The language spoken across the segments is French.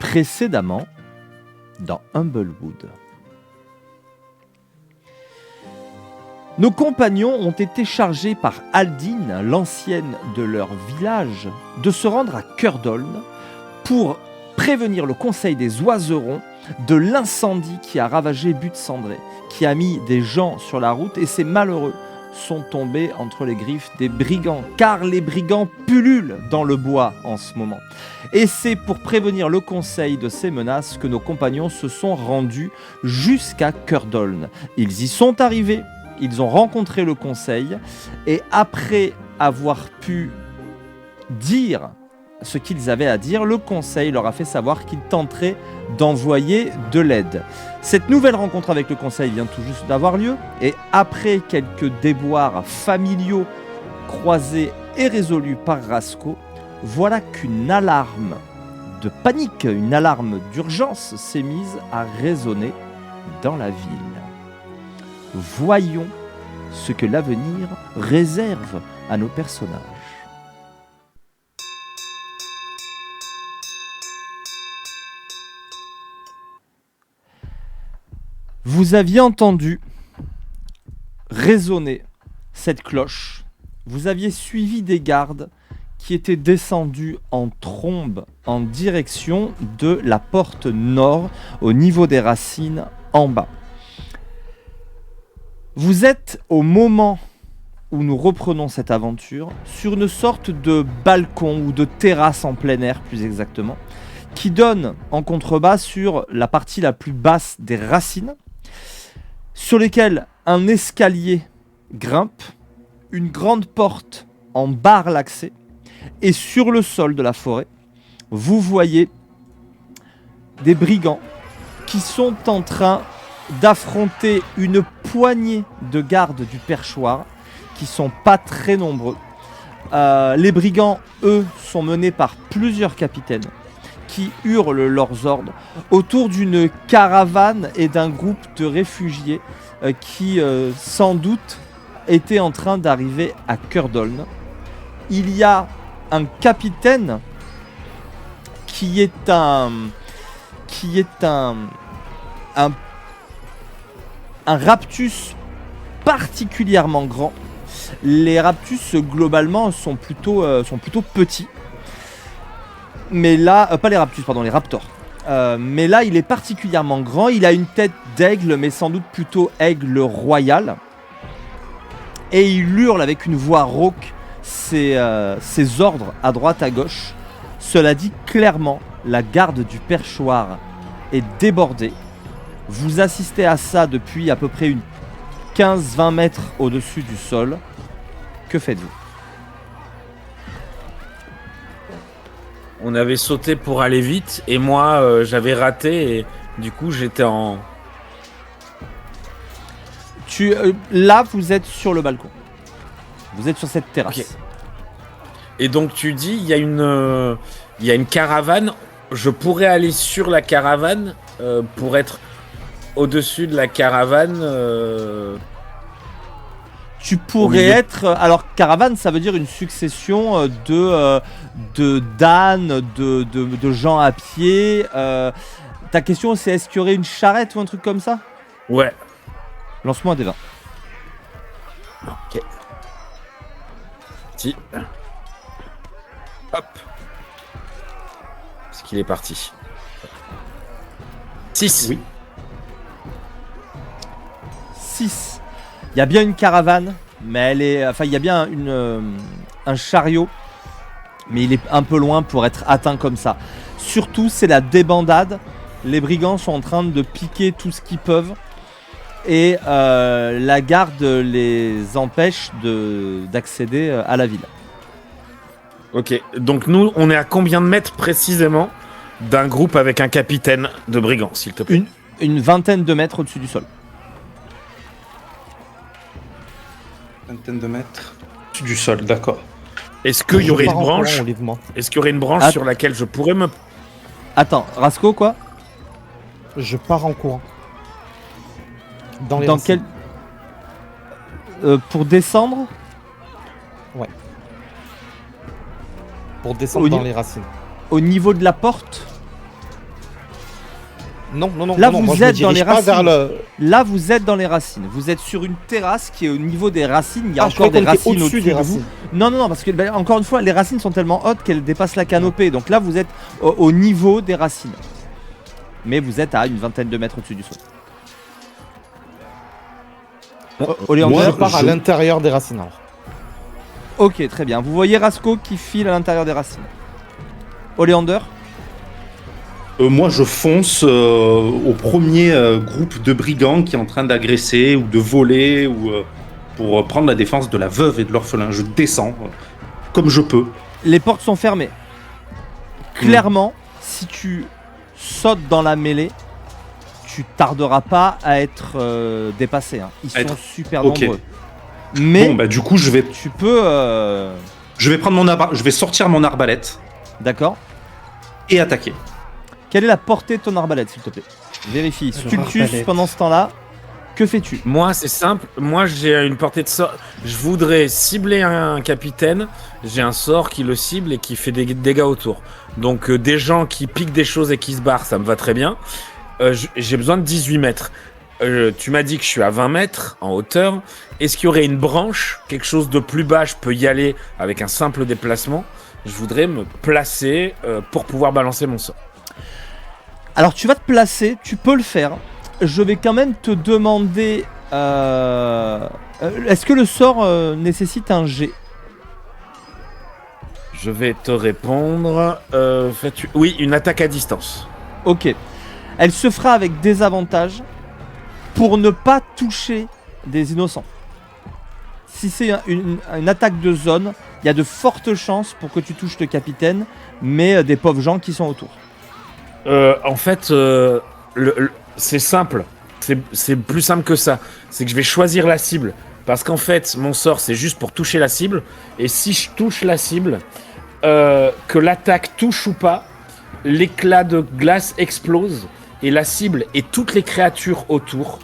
précédemment dans Humblewood. Nos compagnons ont été chargés par Aldine, l'ancienne de leur village, de se rendre à Curdoln pour prévenir le conseil des Oiserons de l'incendie qui a ravagé Butte Cendrée, qui a mis des gens sur la route, et ces malheureux sont tombés entre les griffes des brigands, car les brigands pullulent dans le bois en ce moment. Et c'est pour prévenir le conseil de ces menaces que nos compagnons se sont rendus jusqu'à Curdoln. Ils y sont arrivés, ils ont rencontré le conseil, et après avoir pu dire ce qu'ils avaient à dire, le conseil leur a fait savoir qu'il tenterait d'envoyer de l'aide. Cette nouvelle rencontre avec le conseil vient tout juste d'avoir lieu, et après quelques déboires familiaux croisés et résolus par Rasco, voilà qu'une alarme de panique, une alarme d'urgence s'est mise à résonner dans la ville. Voyons ce que l'avenir réserve à nos personnages. Vous aviez entendu résonner cette cloche. Vous aviez suivi des gardes qui étaient descendus en trombe en direction de la porte nord, au niveau des racines en bas. Vous êtes au moment où nous reprenons cette aventure sur une sorte de balcon ou de terrasse en plein air plus exactement, qui donne en contrebas sur la partie la plus basse des racines, sur lesquelles un escalier grimpe, une grande porte en barre l'accès, et sur le sol de la forêt, vous voyez des brigands qui sont en train d'affronter une poignée de gardes du perchoir, qui sont pas très nombreux. Les brigands, eux, sont menés par plusieurs capitaines qui hurlent leurs ordres autour d'une caravane et d'un groupe de réfugiés qui, sans doute, étaient en train d'arriver à Curdoln. Il y a un capitaine qui est un raptus particulièrement grand. Les raptus globalement sont plutôt petits. Mais là, pas les raptus, pardon, les raptors. Mais là, il est particulièrement grand. Il a une tête d'aigle, mais sans doute plutôt aigle royal. Et il hurle avec une voix rauque ses ordres à droite à gauche. Cela dit, clairement, la garde du perchoir est débordée. Vous assistez à ça depuis à peu près une 15-20 mètres au-dessus du sol. Que faites-vous ? On avait sauté pour aller vite et moi j'avais raté et du coup j'étais en... Là vous êtes sur le balcon. Vous êtes sur cette terrasse. Okay. Et donc tu dis il y a une caravane. Je pourrais aller sur la caravane pour être au-dessus de la caravane. Tu pourrais être... Alors, caravane, ça veut dire une succession de d'ânes, de gens à pied. Ta question, c'est est-ce qu'il y aurait une charrette ou un truc comme ça ? Ouais. Lance-moi un des 20. Ok. Si. Hop. Est-ce qu'il est parti ? 6. Oui. 6. Il y a bien une caravane, mais elle est... Enfin, il y a bien un chariot, mais il est un peu loin pour être atteint comme ça. Surtout, c'est la débandade. Les brigands sont en train de piquer tout ce qu'ils peuvent. Et la garde les empêche d'accéder à la ville. Ok, donc nous, on est à combien de mètres précisément d'un groupe avec un capitaine de brigands, s'il te plaît ? Une vingtaine de mètres au-dessus du sol. Vingtaine de mètres du sol, d'accord. Est-ce qu'il y aurait une branche ? Est-ce qu'il y aurait une branche sur laquelle je pourrais me... Attends, Rasco, quoi ? Je pars en courant. Dans quel... pour descendre ? Ouais. Pour descendre dans les racines. Au niveau de la porte ? Non, non, non. Là, non, vous moi, je me êtes dans dirige les pas racines. vers le... Là, vous êtes dans les racines. Vous êtes sur une terrasse qui est au niveau des racines. Il y a Ah, je encore crois des qu'on était racines au-dessus au-dessus des de vous. racines. Non, non, non, parce que encore une fois, les racines sont tellement hautes qu'elles dépassent la canopée. Donc là, vous êtes au niveau des racines. Mais vous êtes à une vingtaine de mètres au-dessus du sol. Oleander, Moi, Je pars à je- l'intérieur des racines alors. ok, très bien. Vous voyez Rasco qui file à l'intérieur des racines. Oleander, moi, je fonce au premier groupe de brigands qui est en train d'agresser ou de voler ou pour prendre la défense de la veuve et de l'orphelin. Je descends comme je peux. les portes sont fermées. Clairement, si tu sautes dans la mêlée, tu tarderas pas à être dépassé. Hein. Ils sont super Ok. nombreux. Mais Bon, bah du coup, je vais tu peux... prendre je vais sortir mon arbalète D'accord. et attaquer. Quelle est la portée de ton arbalète, s'il te plaît? Vérifie. Alors, Stultus, arbalète. pendant ce temps-là, que fais-tu? Moi, c'est simple. Moi, j'ai une portée de sort. Je voudrais cibler un capitaine. J'ai un sort qui le cible et qui fait des dégâts autour. Donc, des gens qui piquent des choses et qui se barrent, ça me va très bien. J'ai besoin de 18 mètres. Tu m'as dit que je suis à 20 mètres en hauteur. Est-ce qu'il y aurait une branche, quelque chose de plus bas? Je peux y aller avec un simple déplacement. Je voudrais me placer pour pouvoir balancer mon sort. Alors, tu vas te placer, tu peux le faire. Je vais quand même te demander... est-ce que le sort nécessite un G? Je vais te répondre. Oui, une attaque à distance. Ok. Elle se fera avec des avantages pour ne pas toucher des innocents. Si c'est une attaque de zone, il y a de fortes chances pour que tu touches le capitaine, mais des pauvres gens qui sont autour. En fait, c'est simple. C'est plus simple que ça. C'est que je vais choisir la cible. Parce qu'en fait, mon sort, c'est juste pour toucher la cible. Et si je touche la cible, que l'attaque touche ou pas, l'éclat de glace explose. Et la cible et toutes les créatures autour,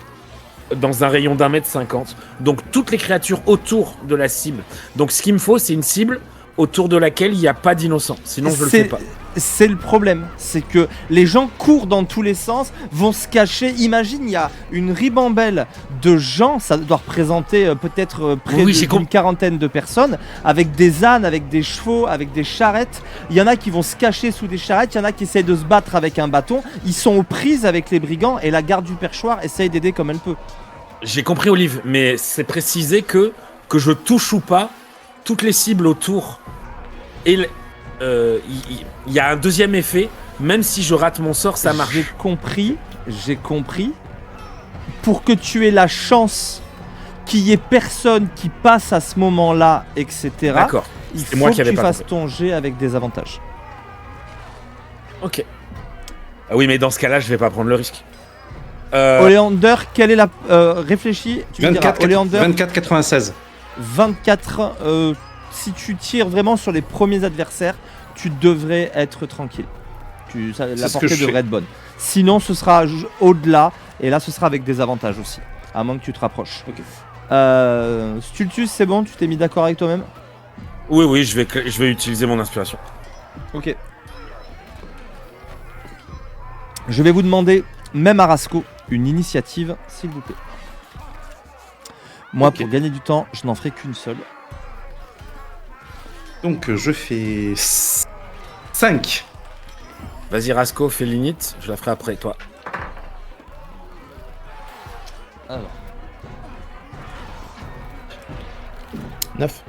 dans un rayon d'1,50 m. Donc toutes les créatures autour de la cible. Donc ce qu'il me faut, c'est une cible autour de laquelle il n'y a pas d'innocent. Sinon, je le fais pas. C'est le problème, c'est que les gens courent dans tous les sens, vont se cacher. Imagine, il y a une ribambelle de gens, ça doit représenter peut-être près Oui, j'ai d'une quarantaine de personnes, avec des ânes, avec des chevaux, avec des charrettes. Il y en a qui vont se cacher sous des charrettes, il y en a qui essayent de se battre avec un bâton. Ils sont aux prises avec les brigands et la garde du perchoir essaye d'aider comme elle peut. J'ai compris, Olive, mais c'est précisé que je touche ou pas toutes les cibles autour. Et il y a un deuxième effet, même si je rate mon sort, ça marche. J'ai compris. Pour que tu aies la chance qu'il y ait personne qui passe à ce moment-là, etc. D'accord. Il C'est faut moi qui que avais tu pas fasses compris. ton jet avec des avantages. Ok. Ah oui, mais dans ce cas-là, je vais pas prendre le risque. Oleander, quelle est la... réfléchis, tu me diras. 24, Oleander, 24,96. 24. Si tu tires vraiment sur les premiers adversaires, tu devrais être tranquille. La ce que portée je devrait fais. être bonne. Sinon, ce sera au-delà, et là, ce sera avec des avantages aussi. À moins que tu te rapproches. Ok. Stultus, c'est bon? Tu t'es mis d'accord avec toi-même? Oui, je vais utiliser mon inspiration. Ok. Je vais vous demander, même à Rasco, une initiative, s'il vous plaît. Moi, Ok. pour gagner du temps, je n'en ferai qu'une seule. Donc je fais 5. Vas-y, Rasco, fais l'init, je la ferai après toi. Alors. 9.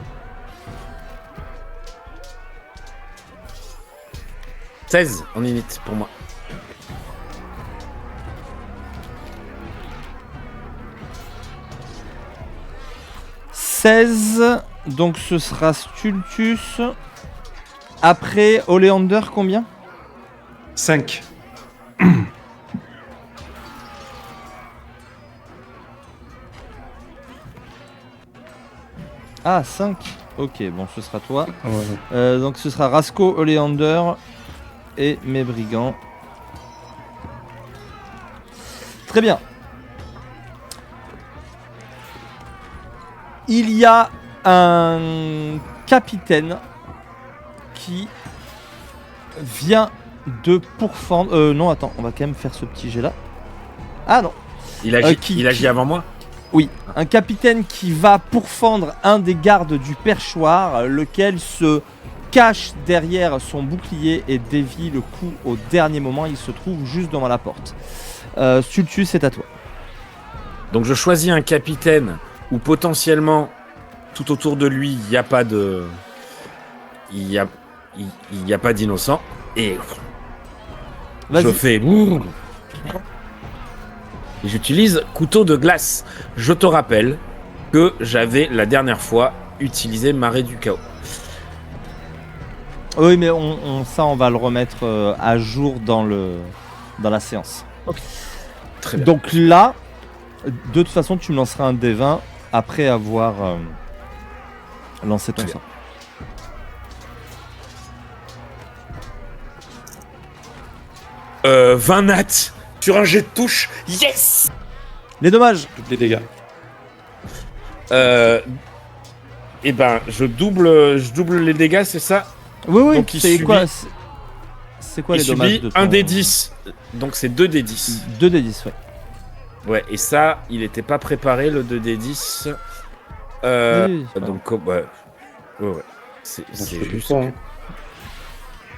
16 en init pour moi. « 16, donc ce sera Stultus. Après, Oleander, combien? 5. Ah, 5. Ok, bon, ce sera toi. Donc ce sera Rasco, Oleander et mes brigands. Très bien. Il y a un capitaine qui vient de pourfendre. Non, attends, on va quand même faire ce petit jet là. Ah non. Il agit avant moi. Oui, un capitaine qui va pourfendre un des gardes du perchoir, lequel se cache derrière son bouclier et dévie le coup au dernier moment. Il se trouve juste devant la porte. Sultus, c'est à toi. Donc je choisis un capitaine où potentiellement tout autour de lui il n'y a pas de, il y a pas d'innocent et Vas-y. je fais. Et j'utilise couteau de glace. Je te rappelle que j'avais la dernière fois utilisé marée du chaos. Oui, mais ça, on va le remettre à jour dans la séance. Okay. Très bien. Donc là, de toute façon, tu me lanceras un D20 après avoir lancé ton Très sort. Euh, 20 nats sur un jet de touche. Yes. Les dommages. Tous les dégâts. Et ben, je double les dégâts, c'est ça. Oui, Donc, il c'est subit- quoi c'est quoi Il les dommages subit de un ton... des 10. Donc c'est 2 des 10. 2 des 10, ouais. Ouais, et ça, il était pas préparé le 2 des 10. Oui, Donc, ouais. Ouais. C'est Je fais juste. tout ça, hein.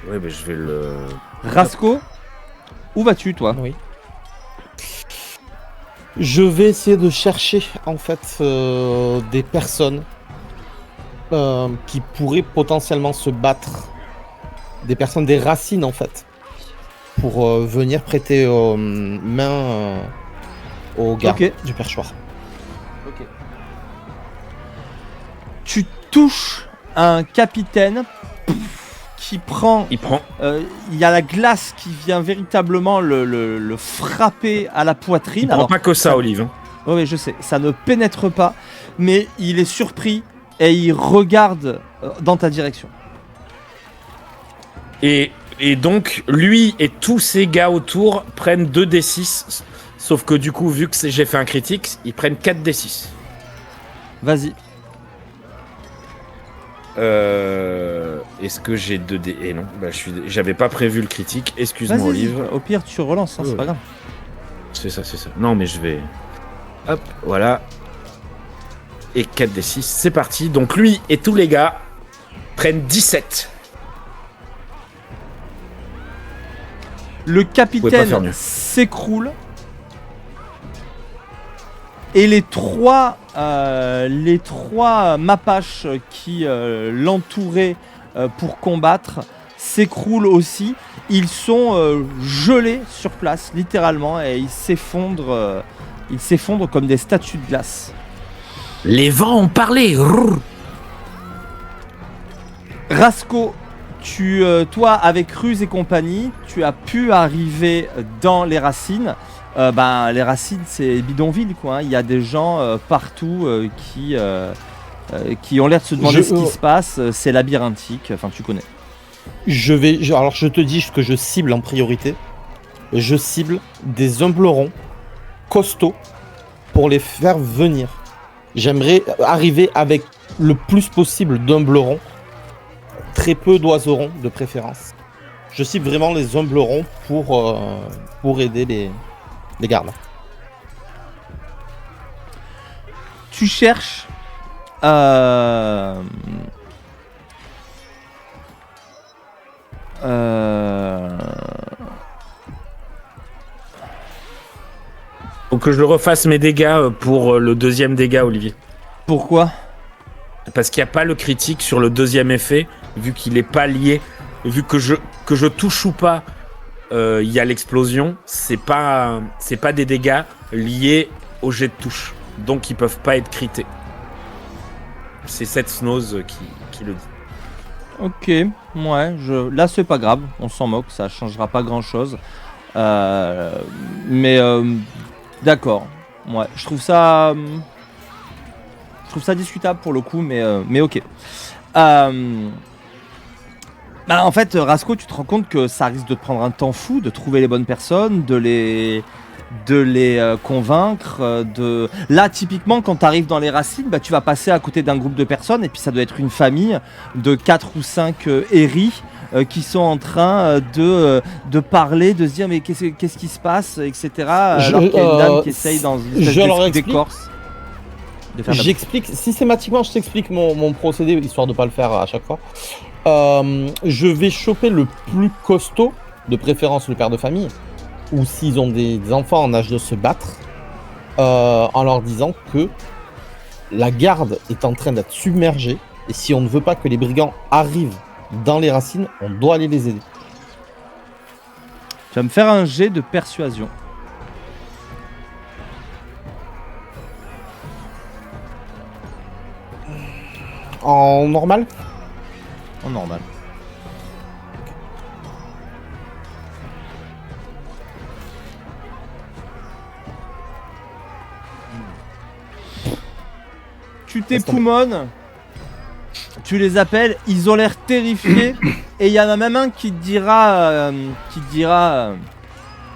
Ouais, mais je vais le. Rasco, où vas-tu, toi? Oui. Je vais essayer de chercher en fait des personnes qui pourraient potentiellement se battre, des personnes, des racines en fait, pour venir prêter main aux gardes Ok. du perchoir. Ok. Tu touches un capitaine qui prend... Il prend. Il y a la glace qui vient véritablement le frapper à la poitrine. Il prend Alors, pas que ça, Olive. Hein. oui, je sais, ça ne pénètre pas, mais il est surpris et il regarde dans ta direction. Et donc, lui et tous ces gars autour prennent 2 des 6. Sauf que du coup, vu que j'ai fait un critique, ils prennent 4 des 6. Vas-y. Est-ce que j'ai 2 dés? Et non, bah, j'avais pas prévu le critique. Excuse-moi, Vas-y, Olive. au pire, tu relances, hein, c'est Ouais. pas grave. C'est ça. Non, mais je vais. Hop, voilà. Et 4 des 6, c'est parti. Donc lui et tous les gars prennent 17. Le Pouvez pas faire capitaine mieux. s'écroule. Et les trois mapaches qui l'entouraient pour combattre s'écroulent aussi. Ils sont gelés sur place, littéralement, et ils s'effondrent comme des statues de glace. Les vents ont parlé. Rrr. Rasco, toi, avec Ruse et compagnie, tu as pu arriver dans les racines. Les racines, c'est bidonville, quoi. Hein. Il y a des gens partout qui ont l'air de se demander ce qui se passe. C'est labyrinthique. Enfin, tu connais. Alors je te dis ce que je cible en priorité. Je cible des humblerons costauds pour les faire venir. J'aimerais arriver avec le plus possible d'humblerons, très peu d'oiserons de préférence. Je cible vraiment les humblerons pour aider les gardes. Tu cherches Faut que je refasse mes dégâts pour le deuxième dégât, Olivier. pourquoi? Parce qu'il n'y a pas le critique sur le deuxième effet, vu qu'il n'est pas lié. Vu que je touche ou pas, il y a l'explosion. C'est pas des dégâts liés au jet de touche. Donc ils peuvent pas être crités. C'est cette Snows qui le dit. Ok, ouais, là c'est pas grave, on s'en moque, ça changera pas grand chose. D'accord, ouais, je trouve ça discutable pour le coup, mais ok. En fait, Rasco, tu te rends compte que ça risque de te prendre un temps fou de trouver les bonnes personnes, de de les convaincre. Là, typiquement, quand tu arrives dans les racines, tu vas passer à côté d'un groupe de personnes, et puis ça doit être une famille de 4 ou 5 héris qui sont en train de parler, de se dire mais qu'est-ce qui se passe, etc. Alors qu'il y a une dame qui essaye dans une espèce d'écorce. J'explique systématiquement, je t'explique mon procédé, histoire de pas le faire à chaque fois. Je vais choper le plus costaud, de préférence le père de famille, ou s'ils ont des enfants en âge de se battre, en leur disant que la garde est en train d'être submergée, et si on ne veut pas que les brigands arrivent dans les racines, on doit aller les aider. Tu vas me faire un jet de persuasion. En normal ? En normal. Tu t'époumones, tu les appelles, ils ont l'air terrifiés, et il y en a même un qui te dira,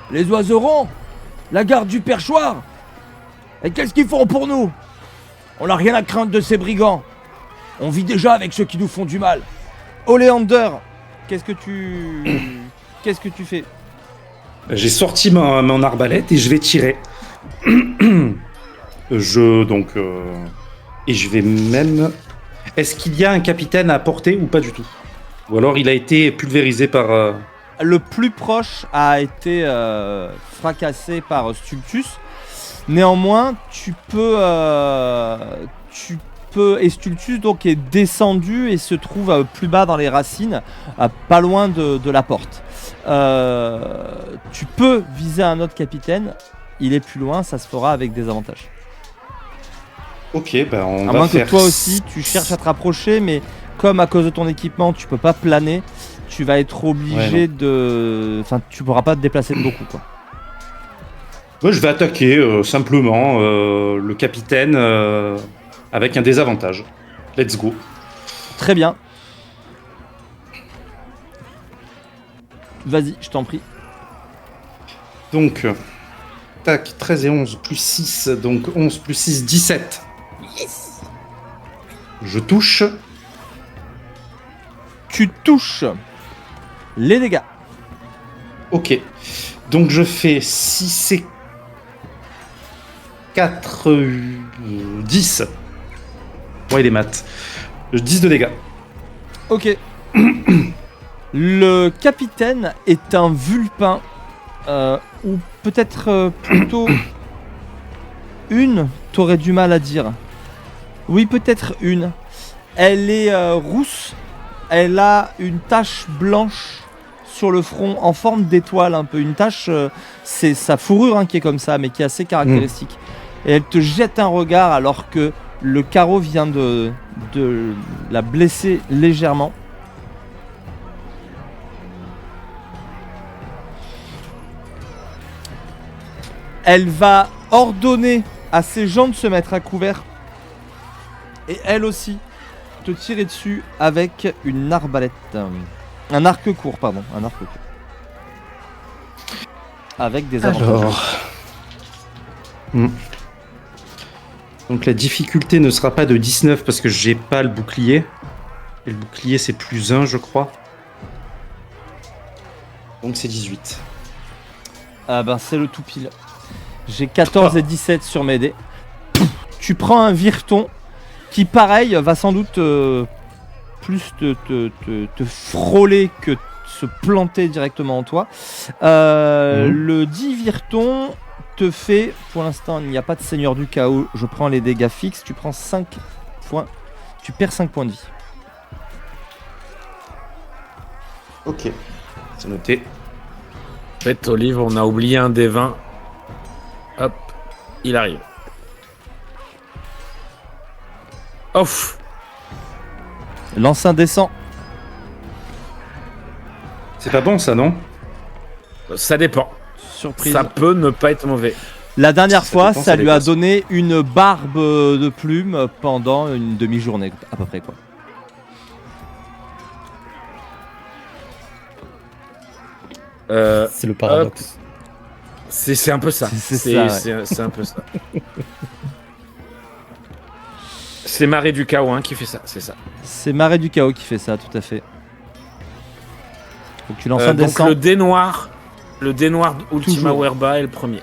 les oiseaux, la garde du perchoir. Et qu'est-ce qu'ils font pour nous? On n'a rien à craindre de ces brigands. On vit déjà avec ceux qui nous font du mal. Oleander, qu'est-ce que tu fais? J'ai sorti mon arbalète et je vais tirer. Et je vais même... Est-ce qu'il y a un capitaine à portée ou pas du tout? Ou alors il a été pulvérisé par... Le plus proche a été fracassé par Stultus. Néanmoins, tu peux... Et Stultus donc est descendu et se trouve plus bas dans les racines, pas loin de la porte. Tu peux viser un autre capitaine, il est plus loin, ça se fera avec des avantages. Ok, ben on à va moins faire... que toi aussi tu cherches à te rapprocher, mais comme à cause de ton équipement tu peux pas planer, tu vas être obligé de... Enfin, tu pourras pas te déplacer de beaucoup, quoi. Moi, je vais attaquer simplement le capitaine avec un désavantage. Let's go. Très bien. Vas-y, je t'en prie. Donc, tac, 13 et 11 plus 6, donc 11 plus 6, 17. Yes. Je touche. Tu touches les dégâts. Ok. Donc je fais 6 et 4, 10. Ouais, les maths. 10 de dégâts. Ok. Le capitaine est un vulpin, ou peut-être plutôt une, t'aurais du mal à dire. Oui, peut-être une. Elle est rousse, elle a une tache blanche sur le front en forme d'étoile, un peu une tache, c'est sa fourrure qui est comme ça, mais qui est assez caractéristique. Et elle te jette un regard alors que le carreau vient de la blesser légèrement. Elle va ordonner à ses gens de se mettre à couvert. Et elle aussi te tirer dessus avec une arbalète. Un arc court, pardon. Un arc court. Avec des avantages. Donc la difficulté ne sera pas de 19 parce que j'ai pas le bouclier. Et le bouclier c'est plus 1 je crois. Donc c'est 18. Ah ben c'est le tout pile. J'ai 14 et 17 sur mes dés. Tu prends un vireton qui pareil va sans doute plus te frôler que se planter directement en toi. Le 10 vireton te fait, pour l'instant il n'y a pas de seigneur du chaos, je prends les dégâts fixes, tu prends 5 points, tu perds 5 points de vie. Ok, c'est noté. En fait, Olive, on a oublié un des 20. Hop, il arrive. Ouf. L'enceinte descend. C'est pas bon ça, non? Ça dépend. Surprise. Ça peut ne pas être mauvais. La dernière fois, dépend, ça lui a dépend. donné une barbe de plumes pendant une demi-journée, à peu près, quoi. C'est le paradoxe. C'est un peu ça. C'est ça, ouais. C'est un peu ça. C'est Marée du Chaos qui fait ça, c'est ça. C'est Marée du Chaos qui fait ça, tout à fait. Faut que tu lances un Donc dessin. le dé noir Ultima Toujours. Werba est le premier.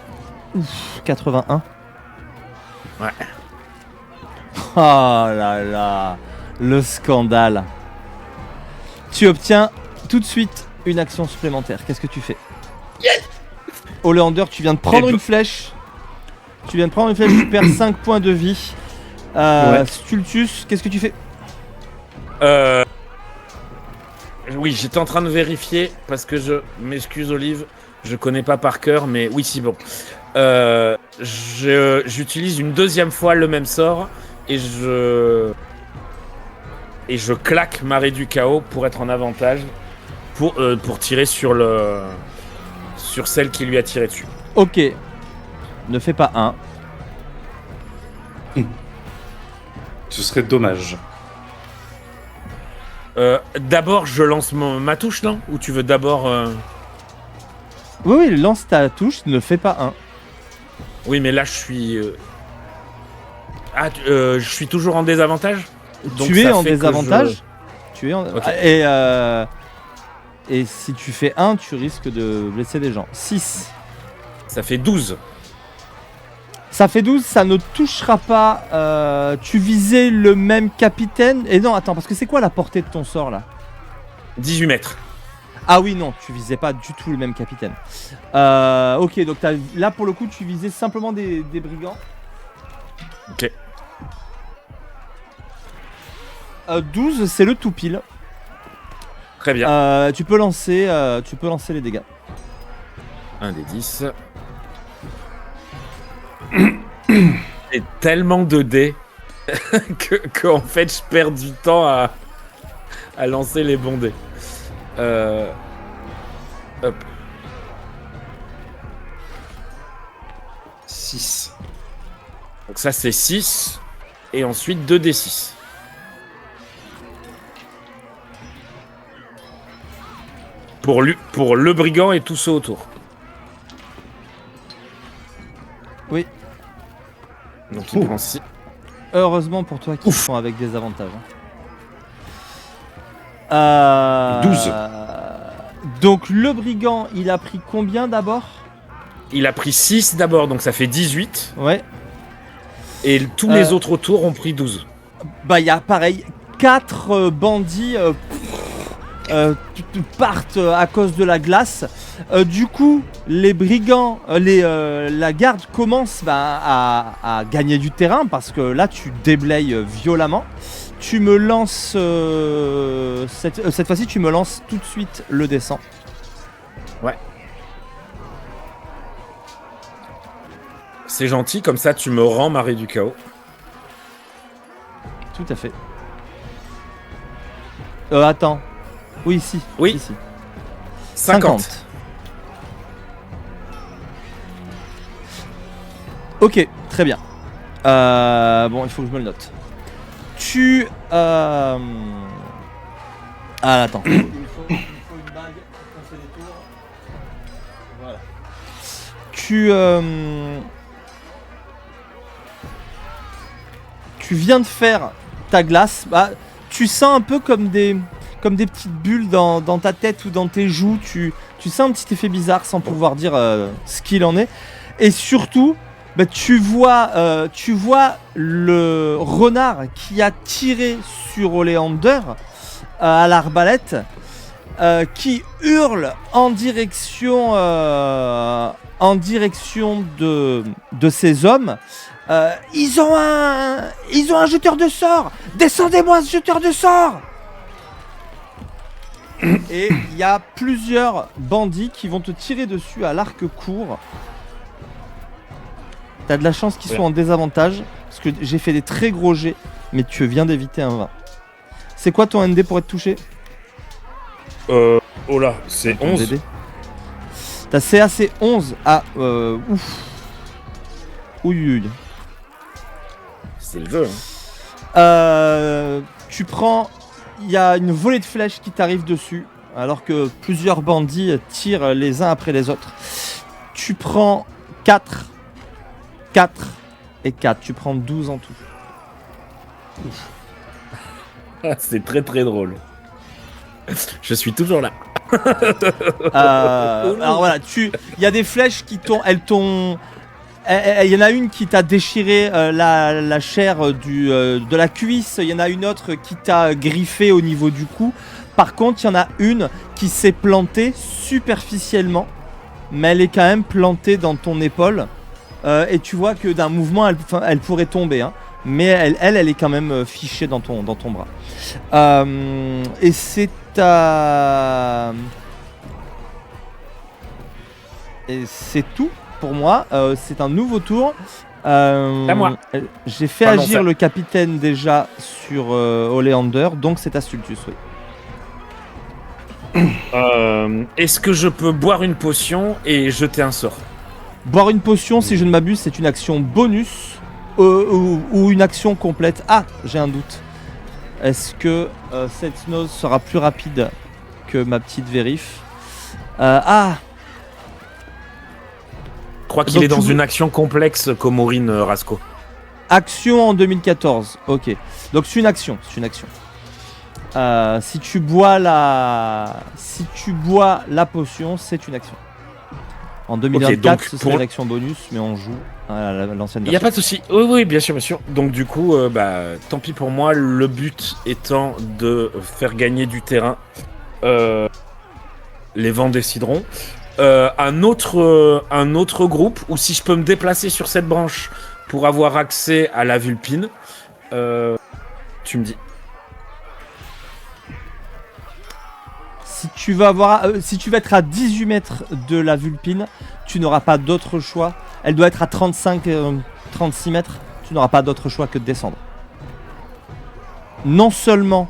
81. Ouais. Oh là là, le scandale. Tu obtiens tout de suite une action supplémentaire. Qu'est-ce que tu fais? Oleander, tu viens de prendre une flèche. Tu perds 5 points de vie. Stultus, qu'est-ce que tu fais? Oui, j'étais en train de vérifier parce que je m'excuse Olive, je connais pas par cœur, mais oui, si bon. J'utilise une deuxième fois le même sort et je claque Marée du Chaos pour être en avantage pour tirer sur celle qui lui a tiré dessus. Ok. Ne fais pas 1. Ce serait dommage. D'abord, je lance ma touche, non? Ou tu veux d'abord... Oui, lance ta touche, ne fais pas 1. Oui, mais là, je suis... je suis toujours en désavantage? Donc, Tu es ça en fait que désavantage. Tu es en... Ok. Et si tu fais 1, tu risques de blesser des gens. 6. Ça fait 12. Ça fait 12, ça ne touchera pas. Tu visais le même capitaine. Et non, attends, parce que c'est quoi la portée de ton sort là? 18 mètres. Ah oui, non, tu visais pas du tout le même capitaine. Ok, donc là pour le coup, tu visais simplement des brigands. Ok. 12, c'est le tout pile. Très bien. Tu peux lancer les dégâts. Un des 10. Et tellement de dés que en fait je perds du temps à lancer les bons dés. Hop. 6. Donc ça c'est 6. Et ensuite 2d6. Pour le brigand et tous ceux autour. Oui. Donc il prend 6. Heureusement pour toi qu'ils sont avec des avantages. 12. Donc le brigand, il a pris combien d'abord? Il a pris 6 d'abord, donc ça fait 18. Ouais. Et tous les autres autour ont pris 12. Bah il y a pareil, 4 bandits partent à cause de la glace. Du coup, les brigands, la garde commence à gagner du terrain parce que là tu déblayes violemment. Tu me lances cette fois-ci, tu me lances tout de suite le descend. Ouais. C'est gentil, comme ça tu me rends Marée du Chaos. Tout à fait. Attends. Oui, si. Oui. Si. 50. Ok, très bien. Bon, il faut que je me le note. Ah, attends. Il faut une bague. On fait des tours. Voilà. Tu viens de faire ta glace. Bah, tu sens un peu comme des petites bulles dans ta tête ou dans tes joues. Tu sens un petit effet bizarre sans pouvoir dire ce qu'il en est. Et surtout, bah, tu vois le renard qui a tiré sur Oleander à l'arbalète qui hurle en direction de ces hommes. Ils ont un jeteur de sorts. Descendez-moi ce jeteur de sorts. Et il y a plusieurs bandits qui vont te tirer dessus à l'arc court. T'as de la chance qu'ils soient en désavantage parce que j'ai fait des très gros jets, mais tu viens d'éviter un 20. C'est quoi ton ND pour être touché? Oh là, c'est Ton 11. DD. T'as CAC 11. Ah, ouf. Ouille. C'est le jeu. Hein. Tu prends. Il y a une volée de flèches qui t'arrive dessus, alors que plusieurs bandits tirent les uns après les autres. Tu prends 4 et 4. Tu prends 12 en tout. C'est très très drôle. Je suis toujours là. Alors voilà, il y a des flèches qui t'ont, il y en a une qui t'a déchiré la chair de la cuisse, il y en a une autre qui t'a griffé au niveau du cou. Par contre, il y en a une qui s'est plantée superficiellement, mais elle est quand même plantée dans ton épaule. Et tu vois que d'un mouvement, elle pourrait tomber, hein, mais elle est quand même fichée dans ton bras. Et c'est Et c'est tout pour moi. C'est un nouveau tour. À moi. J'ai fait agir le capitaine déjà sur Oleander, donc c'est à Stultus, oui. Est-ce que je peux boire une potion et jeter un sort? Boire une potion, si je ne m'abuse, c'est une action bonus ou une action complète. Ah, j'ai un doute. Est-ce que cette nose sera plus rapide que ma petite vérif? Je crois qu'il est dans une action complexe comme Aurine Rasco. Action en 2014, ok. Donc c'est une action, si tu bois la potion, c'est une action. En 2024, ce serait l'action bonus, mais on joue à l'ancienne version. Il n'y a pas de souci. Oui, bien sûr. Donc du coup, tant pis pour moi. Le but étant de faire gagner du terrain. Les vents décideront. Un autre groupe, ou si je peux me déplacer sur cette branche pour avoir accès à la vulpine, tu me dis. Si tu veux être à 18 mètres de la vulpine, tu n'auras pas d'autre choix. Elle doit être à 36 mètres. Tu n'auras pas d'autre choix que de descendre. Non seulement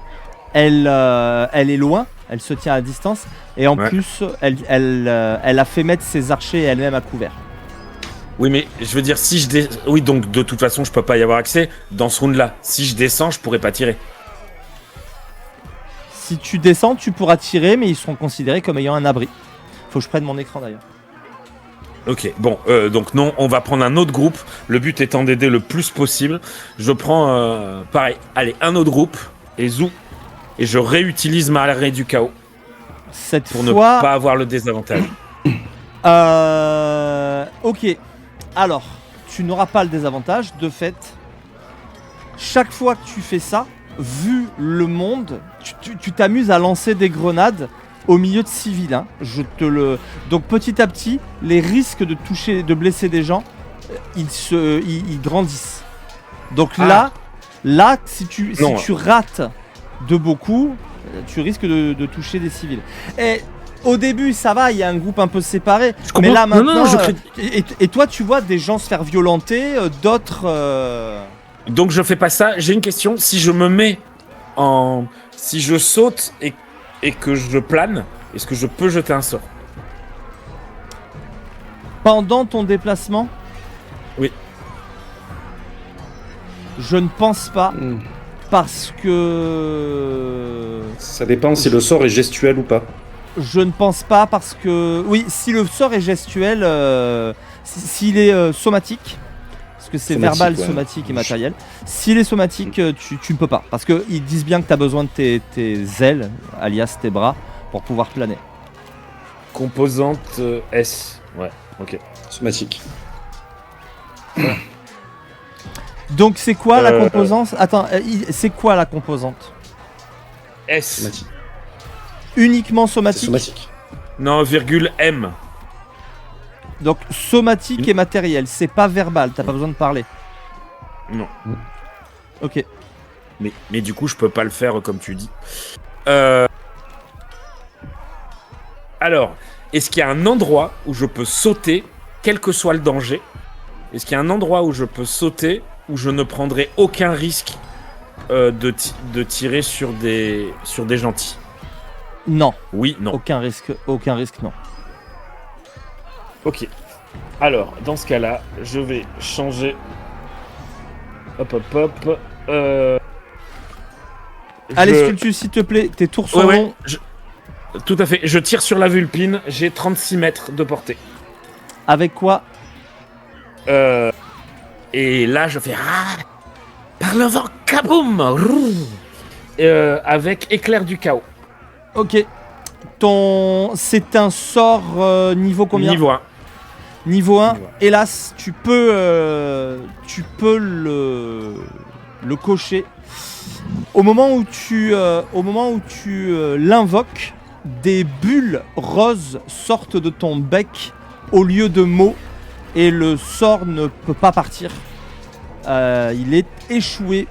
elle est loin, elle se tient à distance, et en plus, elle a fait mettre ses archers elle-même à couvert. Oui, mais je veux dire, oui, donc de toute façon, je peux pas y avoir accès dans ce round-là. Si je descends, je pourrais pas tirer. Si tu descends, tu pourras tirer, mais ils seront considérés comme ayant un abri. Faut que je prenne mon écran d'ailleurs. Ok, bon, donc non, on va prendre un autre groupe. Le but étant d'aider le plus possible. Je prends, pareil, allez, un autre groupe, et je réutilise ma arrêt du chaos. Pour ne pas avoir le désavantage. Ok, alors, tu n'auras pas le désavantage, de fait. Chaque fois que tu fais ça, vu le monde, tu t'amuses à lancer des grenades au milieu de civils. Hein. Donc petit à petit, les risques de blesser des gens, ils grandissent. Donc là, si tu rates de beaucoup, tu risques de toucher des civils. Et au début, ça va, il y a un groupe un peu séparé. Mais là maintenant, et toi, tu vois des gens se faire violenter, d'autres. Donc je fais pas ça. J'ai une question. Si je me mets si je saute et que je plane, est-ce que je peux jeter un sort? Pendant ton déplacement? Oui. Je ne pense pas, parce que... Ça dépend si le sort est gestuel ou pas. Je ne pense pas parce que... Oui, si le sort est gestuel, s'il est somatique... Parce que c'est verbal, somatique et matériel. S'il est somatique, tu ne peux pas. Parce qu'ils disent bien que tu as besoin de tes ailes, alias tes bras, pour pouvoir planer. Composante S. Ouais, ok. Somatique. Donc c'est quoi la composante? Attends, c'est quoi la composante? S. Somatique. Uniquement somatique? Somatique. Non, virgule M. Donc somatique et matériel, c'est pas verbal, t'as pas besoin de parler. Non. Ok. Mais du coup, je peux pas le faire comme tu dis. Alors, est-ce qu'il y a un endroit où je peux sauter, quel que soit le danger? Est-ce qu'il y a un endroit où je peux sauter, où je ne prendrai aucun risque de tirer sur des gentils? Non. Oui, non. Aucun risque, non. Ok. Alors, dans ce cas-là, je vais changer. Hop. Allez, Stultus, s'il te plaît, tes tours sont longs. Tout à fait. Je tire sur la vulpine. J'ai 36 mètres de portée. Avec quoi? Et là, je fais par le vent, kaboum. Avec éclair du chaos. Ok. C'est un sort niveau combien? Niveau 1. Niveau 1. Niveau 1. Hélas, tu peux le cocher. Au moment où tu l'invoques, des bulles roses sortent de ton bec au lieu de mots et le sort ne peut pas partir. Il est échoué.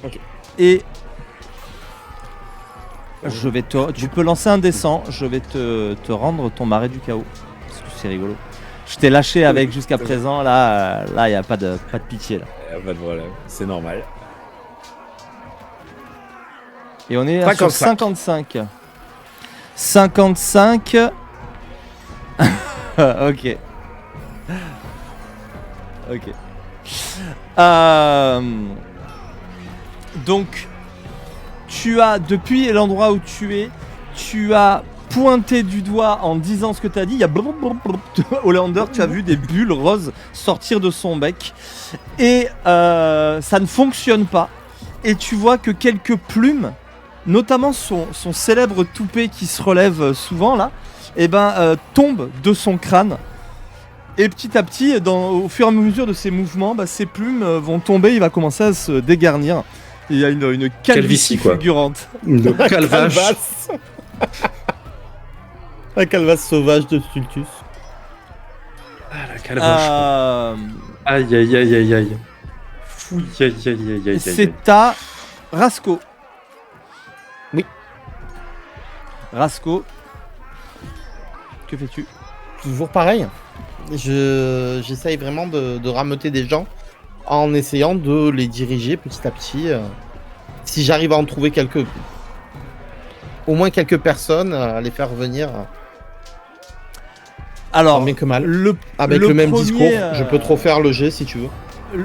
Ok. Et tu peux lancer un descent. Je vais te rendre ton marais du chaos. Parce que c'est rigolo. Je t'ai lâché avec jusqu'à présent. Là, il n'y a pas de pitié. Là. Pas de problème, c'est normal. Et on est 55. sur 55. 55. Ok. Ok. Donc, tu as, depuis l'endroit où tu as pointé du doigt en disant ce que tu as dit. Il y a Hollander, tu as vu des bulles roses sortir de son bec. Et ça ne fonctionne pas. Et tu vois que quelques plumes, notamment son célèbre toupet qui se relève souvent là, tombe de son crâne. Et petit à petit, au fur et à mesure de ses mouvements, ces plumes vont tomber, il va commencer à se dégarnir. Il y a une calvitie quoi. fulgurante. Une calvache. La calvasse sauvage de Stultus. Ah, la calvache. Aïe, aïe, aïe, aïe, aïe. Fouille, aïe, aïe, aïe, aïe, aïe. C'est à Rasco. Oui. Rasco. Que fais-tu? Toujours pareil. J'essaye vraiment de rameuter des gens en essayant de les diriger petit à petit. Si j'arrive à en trouver au moins quelques personnes, à les faire venir. Alors, bien que mal. le Avec le même premier, discours, je peux trop faire le jet si tu veux.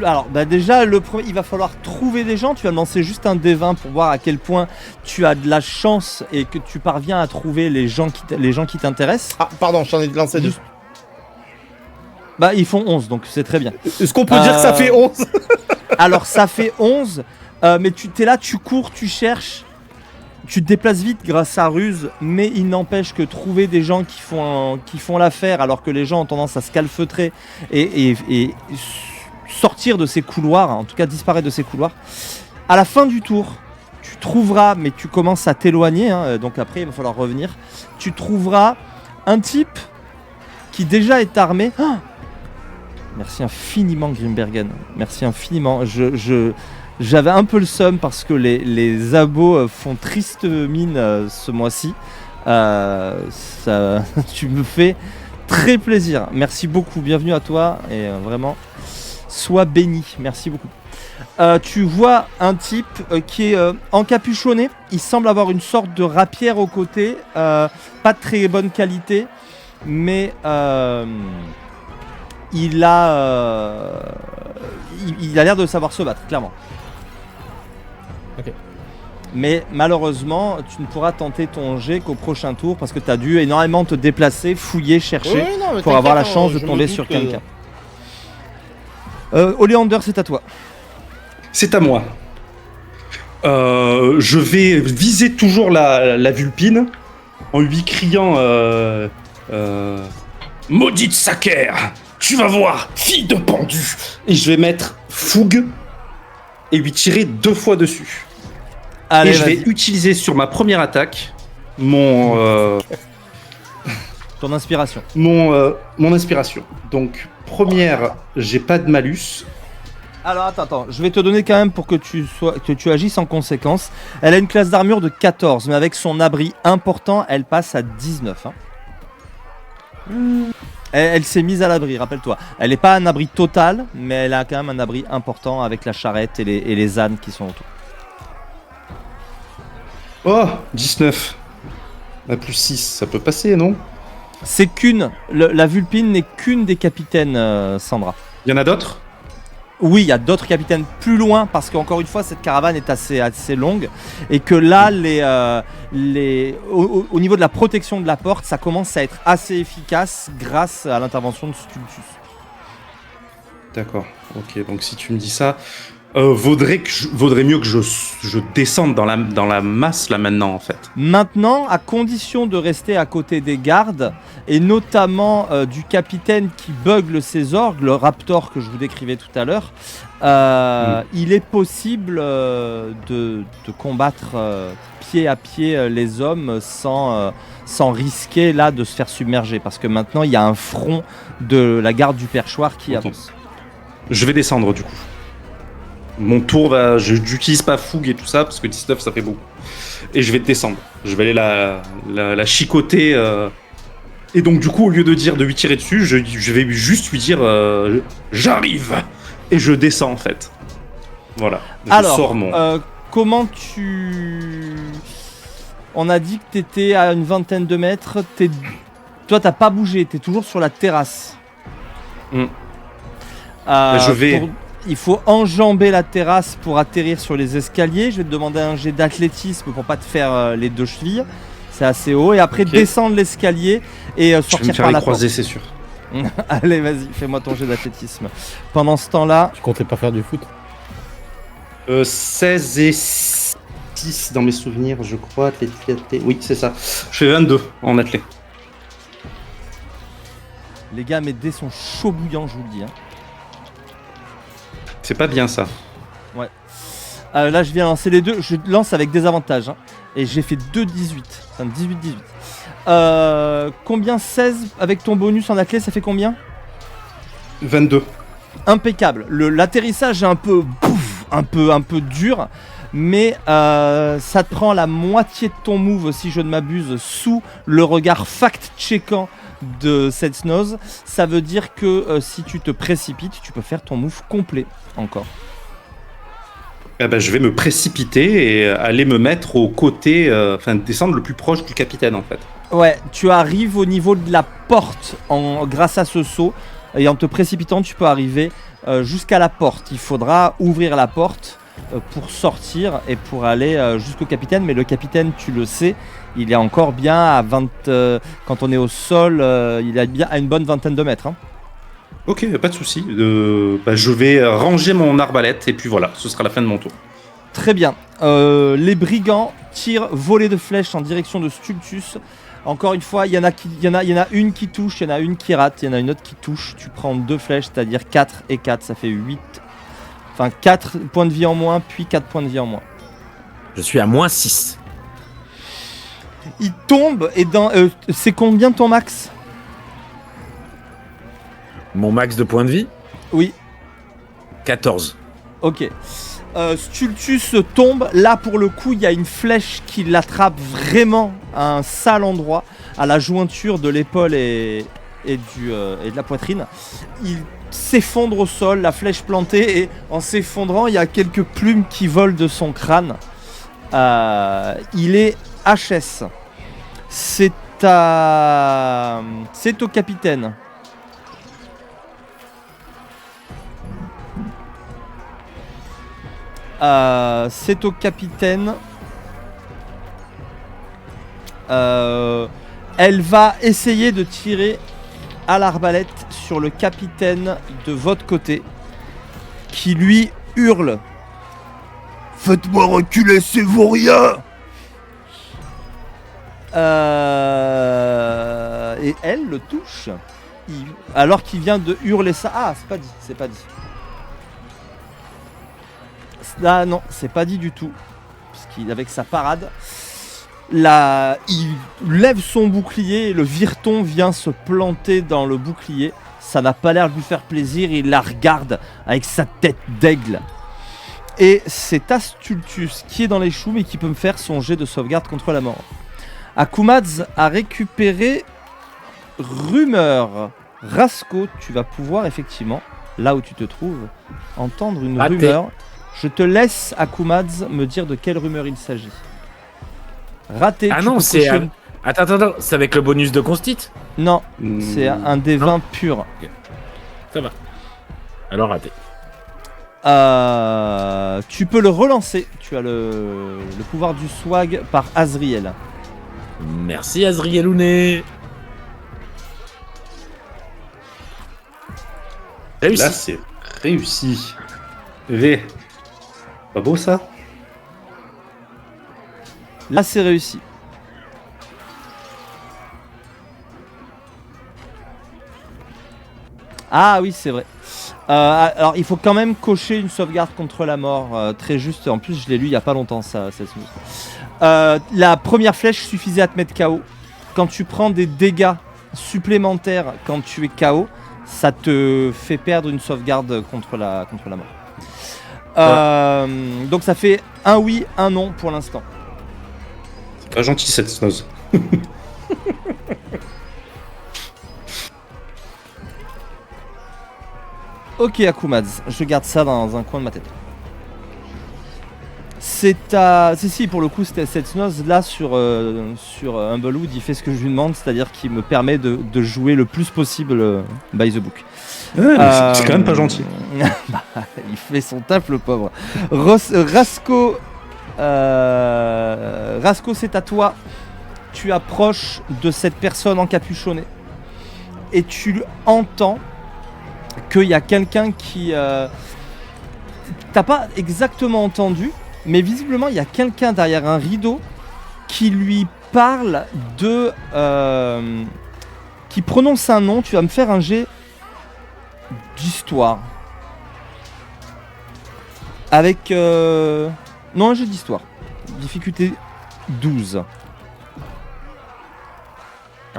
Alors, déjà, le premier, il va falloir trouver des gens. Tu vas me lancer juste un D20 pour voir à quel point tu as de la chance et que tu parviens à trouver les gens qui t'intéressent. Ah, pardon, j'en ai lancé deux. Ils font 11, donc c'est très bien. Est-ce qu'on peut dire que ça fait 11? Alors, ça fait 11, mais tu es là, tu cours, tu cherches. Tu te déplaces vite grâce à ruse, mais il n'empêche que trouver des gens qui font l'affaire alors que les gens ont tendance à se calfeutrer et sortir de ces couloirs, en tout cas disparaître de ces couloirs. À la fin du tour, tu trouveras, mais tu commences à t'éloigner, donc après il va falloir revenir, tu trouveras un type qui déjà est armé. Oh, merci infiniment Grimbergen, merci infiniment. J'avais un peu le seum parce que les abos font triste mine ce mois-ci. Tu me fais très plaisir. Merci beaucoup, bienvenue à toi et vraiment, sois béni. Merci beaucoup. Tu vois un type qui est encapuchonné. Il semble avoir une sorte de rapière au côté. Pas de très bonne qualité, mais il a l'air de savoir se battre, clairement. Ok. Mais malheureusement, tu ne pourras tenter ton jet qu'au prochain tour parce que tu as dû énormément te déplacer, fouiller, chercher pour avoir la chance de tomber sur quelqu'un. Oleander, c'est à toi. C'est à moi. Je vais viser toujours la vulpine en lui criant Maudite Saker, tu vas voir, fille de pendu. Et je vais mettre fougue et lui tirer 2 fois dessus. Allez, et je vais utiliser sur ma première attaque ton inspiration. Mon inspiration. Donc, première, j'ai pas de malus. Alors attends, je vais te donner quand même pour que tu agisses en conséquence. Elle a une classe d'armure de 14, mais avec son abri important, elle passe à 19. Elle s'est mise à l'abri, rappelle-toi. Elle n'est pas un abri total, mais elle a quand même un abri important avec la charrette et les ânes qui sont autour. Oh, 19. Plus 6, ça peut passer, non? C'est la vulpine n'est qu'une des capitaines, Sandra. Il y en a d'autres? Oui, il y a d'autres capitaines plus loin parce qu'encore une fois, cette caravane est assez longue et que là, au niveau de la protection de la porte, ça commence à être assez efficace grâce à l'intervention de Stultus. D'accord, ok, donc si tu me dis ça, vaudrait mieux que je descende dans la masse là maintenant en fait. Maintenant, à condition de rester à côté des gardes et notamment du capitaine qui bugle ses orgues, le raptor que je vous décrivais tout à l'heure, il est possible de combattre pied à pied les hommes sans risquer là de se faire submerger parce que maintenant il y a un front de la garde du perchoir qui avance. Je vais descendre du coup. Mon tour j'utilise pas fougue et tout ça parce que 19 ça fait beaucoup. Et je vais descendre. Je vais aller la chicoter. Et donc du coup au lieu de lui tirer dessus, je vais juste lui dire j'arrive et je descends en fait. Voilà. Je sors mon. Comment On a dit que t'étais à une vingtaine de mètres. Toi t'as pas bougé. T'es toujours sur la terrasse. Il faut enjamber la terrasse pour atterrir sur les escaliers. Je vais te demander un jet d'athlétisme pour pas te faire les deux chevilles. C'est assez haut. Et après descendre l'escalier et sortir par la porte. C'est sûr. Allez, vas-y, fais-moi ton jet d'athlétisme. Pendant ce temps-là... Tu comptais pas faire du foot 16 et 6 dans mes souvenirs, je crois. Oui, c'est ça. Je fais 22 en athlé. Les gars, mes dés sont chauds bouillants, je vous le dis. C'est pas bien ça. Ouais. Là, je viens lancer les deux. Je lance avec des avantages. Et j'ai fait 2-18. Enfin, 18-18. Combien 16 avec ton bonus en athlé, ça fait combien 22. Impeccable. L'atterrissage est un peu dur. Mais ça te prend la moitié de ton move, si je ne m'abuse, sous le regard fact-checkant de cette Nose. Ça veut dire que si tu te précipites, tu peux faire ton move complet encore. Je vais me précipiter et aller me mettre au côté, descendre le plus proche du capitaine en fait. Ouais, tu arrives au niveau de la porte grâce à ce saut et en te précipitant, tu peux arriver jusqu'à la porte. Il faudra ouvrir la porte pour sortir et pour aller jusqu'au capitaine, mais le capitaine, tu le sais, il est encore bien à 20 quand on est au sol, il est bien à une bonne vingtaine de mètres. Ok, pas de souci. Je vais ranger mon arbalète et puis voilà, ce sera la fin de mon tour. Très bien. Les brigands tirent volée de flèches en direction de Stultus. Encore une fois, il y en a une qui touche, il y en a une qui rate, il y en a une autre qui touche. Tu prends 2 flèches, c'est-à-dire 4 et 4, ça fait 8. Enfin, 4 points de vie en moins, puis 4 points de vie en moins. Je suis à moins 6. Il tombe et c'est combien ton max ? Mon max de points de vie ? Oui. 14. Ok. Stultus tombe. Là, pour le coup, il y a une flèche qui l'attrape vraiment à un sale endroit, à la jointure de l'épaule et de la poitrine. Il s'effondre au sol, la flèche plantée, et en s'effondrant, il y a quelques plumes qui volent de son crâne. Il est HS. C'est au capitaine. C'est au capitaine. Elle va essayer de tirer à l'arbalète sur le capitaine de votre côté, qui lui hurle: faites-moi reculer ces vauriens! Et elle le touche alors qu'il vient de hurler ça. Ah, c'est pas dit. Là, non, c'est pas dit du tout. Parce qu'avec sa parade, là, il lève son bouclier et le vireton vient se planter dans le bouclier. Ça n'a pas l'air de lui faire plaisir. Il la regarde avec sa tête d'aigle. Et c'est Astultus qui est dans les choux mais qui peut me faire son jet de sauvegarde contre la mort. Akumadz a récupéré rumeur. Rasco, tu vas pouvoir effectivement, là où tu te trouves, entendre une rumeur. Je te laisse, Akumadz, me dire de quelle rumeur il s'agit. Raté. Ah non, c'est... Attends, c'est avec le bonus de constit ? Non, c'est un des 20 pur. Okay. Ça va. Alors raté. Tu peux le relancer. Tu as le pouvoir du swag par Azriel. Merci Azrielouné. Réussi. Là, c'est réussi. V. Pas beau ça? Là, c'est réussi. Ah oui, c'est vrai. Alors, il faut quand même cocher une sauvegarde contre la mort. Très juste. En plus, je l'ai lu il n'y a pas longtemps, ça. La première flèche suffisait à te mettre KO. Quand tu prends des dégâts supplémentaires quand tu es KO, ça te fait perdre une sauvegarde contre la mort. Donc ça fait un oui, un non pour l'instant. C'est pas gentil cette snose. Ok Akumaz, je garde ça dans un coin de ma tête. Si, pour le coup, cette snose là sur Humblewood, il fait ce que je lui demande, c'est-à-dire qu'il me permet de jouer le plus possible by the book. Ouais, mais c'est quand même pas gentil. Bah, il fait son taf, le pauvre. Rasco, c'est à toi. Tu approches de cette personne encapuchonnée et tu entends qu'il y a quelqu'un qui... T'as pas exactement entendu, mais visiblement il y a quelqu'un derrière un rideau qui lui parle de... qui prononce un nom. Tu vas me faire un jet d'histoire. Avec... Non, un jet d'histoire. Difficulté 12.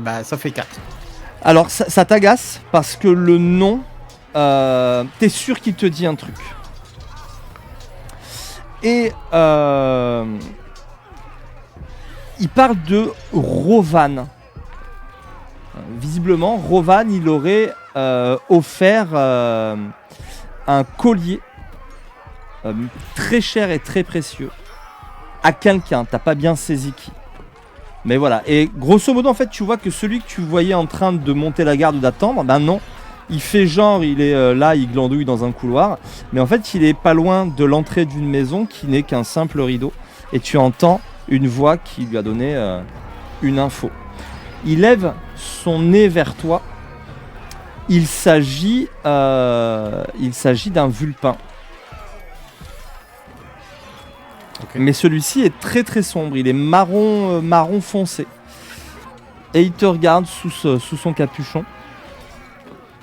Bah, ça fait 4. Alors, ça t'agace parce que le nom... t'es sûr qu'il te dit un truc. Et il parle de Rovan. Visiblement, Rovan, il aurait offert un collier très cher et très précieux à quelqu'un. T'as pas bien saisi qui. Mais voilà. Et grosso modo, en fait, tu vois que celui que tu voyais en train de monter la garde ou d'attendre, ben non. Il fait genre, il est là, il glandouille dans un couloir. Mais en fait, il est pas loin de l'entrée d'une maison qui n'est qu'un simple rideau. Et tu entends une voix qui lui a donné une info. Il lève son nez vers toi. Il s'agit d'un vulpin. Okay. Mais celui-ci est très très sombre. Il est marron foncé. Et il te regarde sous son capuchon.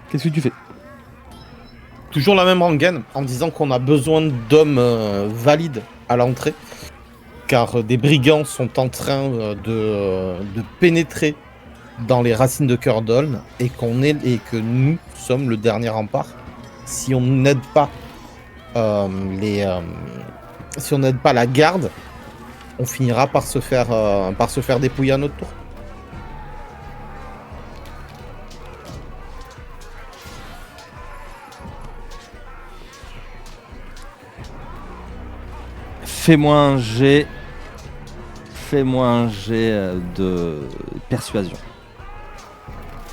Qu'est-ce que tu fais? Toujours la même rengaine, en disant qu'on a besoin d'hommes valides à l'entrée, car des brigands sont en train de pénétrer dans les racines de Curdoln et que nous sommes le dernier rempart. Si on n'aide pas si on n'aide pas la garde, on finira par se faire dépouiller à notre tour. Fais-moi un jet de persuasion.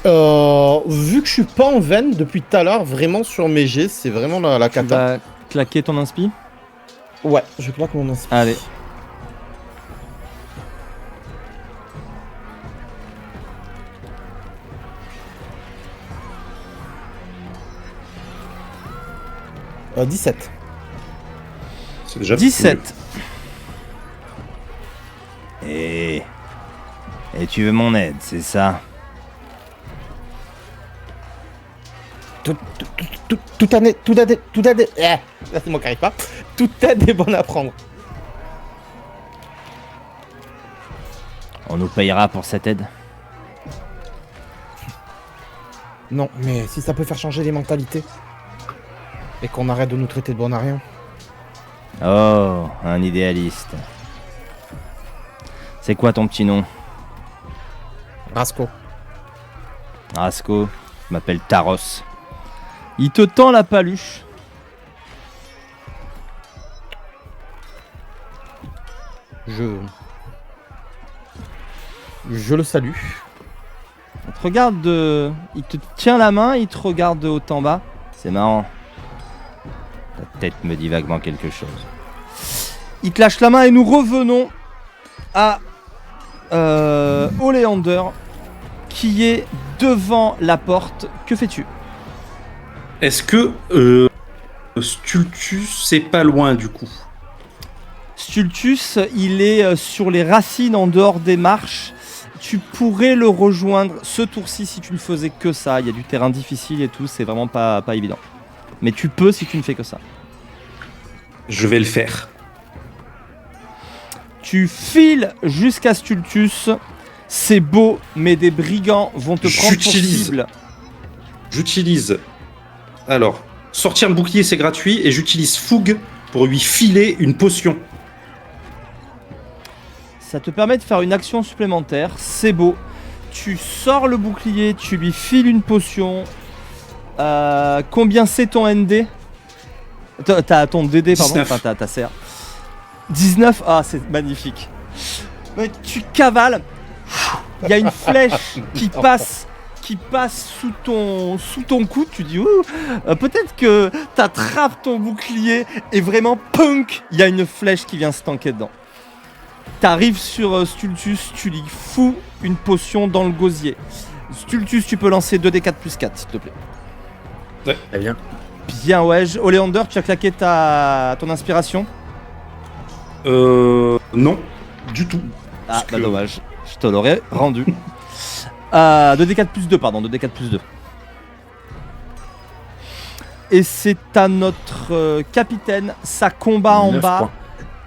Vu que je suis pas en veine depuis tout à l'heure, vraiment sur mes jets, c'est vraiment la Tu cata. vas claquer ton inspi? Ouais, je claque mon inspi. Allez. Euh, 17. C'est déjà 17. Et tu veux mon aide, c'est ça? Tout année, là c'est moi qui arrive pas. Toute aide est bonne à prendre. On nous payera pour cette aide. Non, mais si ça peut faire changer les mentalités. Et qu'on arrête de nous traiter de bon à rien. Oh, un idéaliste. C'est quoi ton petit nom? Rasco. Rasco, je m'appelle Taros. Il te tend la paluche. Je le salue. Il te regarde il te tient la main, il te regarde de haut en bas. C'est marrant. Ta tête me dit vaguement quelque chose. Il te lâche la main et nous revenons à Oleander qui est devant la porte. Que fais-tu? Est-ce que Stultus, c'est pas loin du coup? Stultus, il est sur les racines en dehors des marches. Tu pourrais le rejoindre ce tour-ci si tu ne faisais que ça. Il y a du terrain difficile et tout, c'est vraiment pas évident. Mais tu peux si tu ne fais que ça. Je vais le faire. Tu files jusqu'à Stultus. C'est beau, mais des brigands vont te prendre pour cible. J'utilise. Alors, sortir le bouclier, c'est gratuit. Et j'utilise Fougue pour lui filer une potion. Ça te permet de faire une action supplémentaire. C'est beau. Tu sors le bouclier, tu lui files une potion. Combien c'est ton ND? T'as ton DD, pardon. 19. Enfin, ta CR. 19. Ah, c'est magnifique. Mec, tu cavales. Il y a une flèche qui passe sous ton coude. Tu dis, peut-être que t'attrapes ton bouclier et vraiment, punk, il y a une flèche qui vient se tanker dedans. T'arrives sur Stultus, tu lui fous une potion dans le gosier. Stultus, tu peux lancer 2d4 plus 4, s'il te plaît. Ouais. Très bien. Bien, ouais. Oleander, tu as claqué ton inspiration? Non, du tout. Ah, Parce bah que- dommage. Je te l'aurais rendu. 2d4 plus 2, pardon. 2d4 plus 2. Et c'est à notre capitaine. Ça combat en 9 bas. points.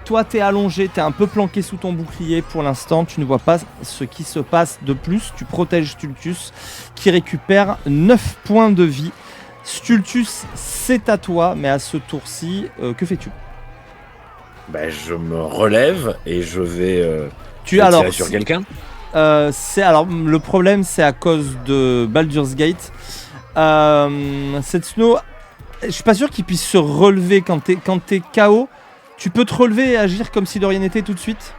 Toi, t'es allongé, t'es un peu planqué sous ton bouclier pour l'instant. Tu ne vois pas ce qui se passe de plus. Tu protèges Stultus qui récupère 9 points de vie. Stultus, c'est à toi, mais à ce tour-ci, que fais-tu? Bah, je me relève et je vais Tu alors, tirer sur quelqu'un. le problème, c'est à cause de Baldur's Gate. Cette Snow, je suis pas sûr qu'il puisse se relever quand t'es KO. Tu peux te relever et agir comme si de rien n'était tout de suite.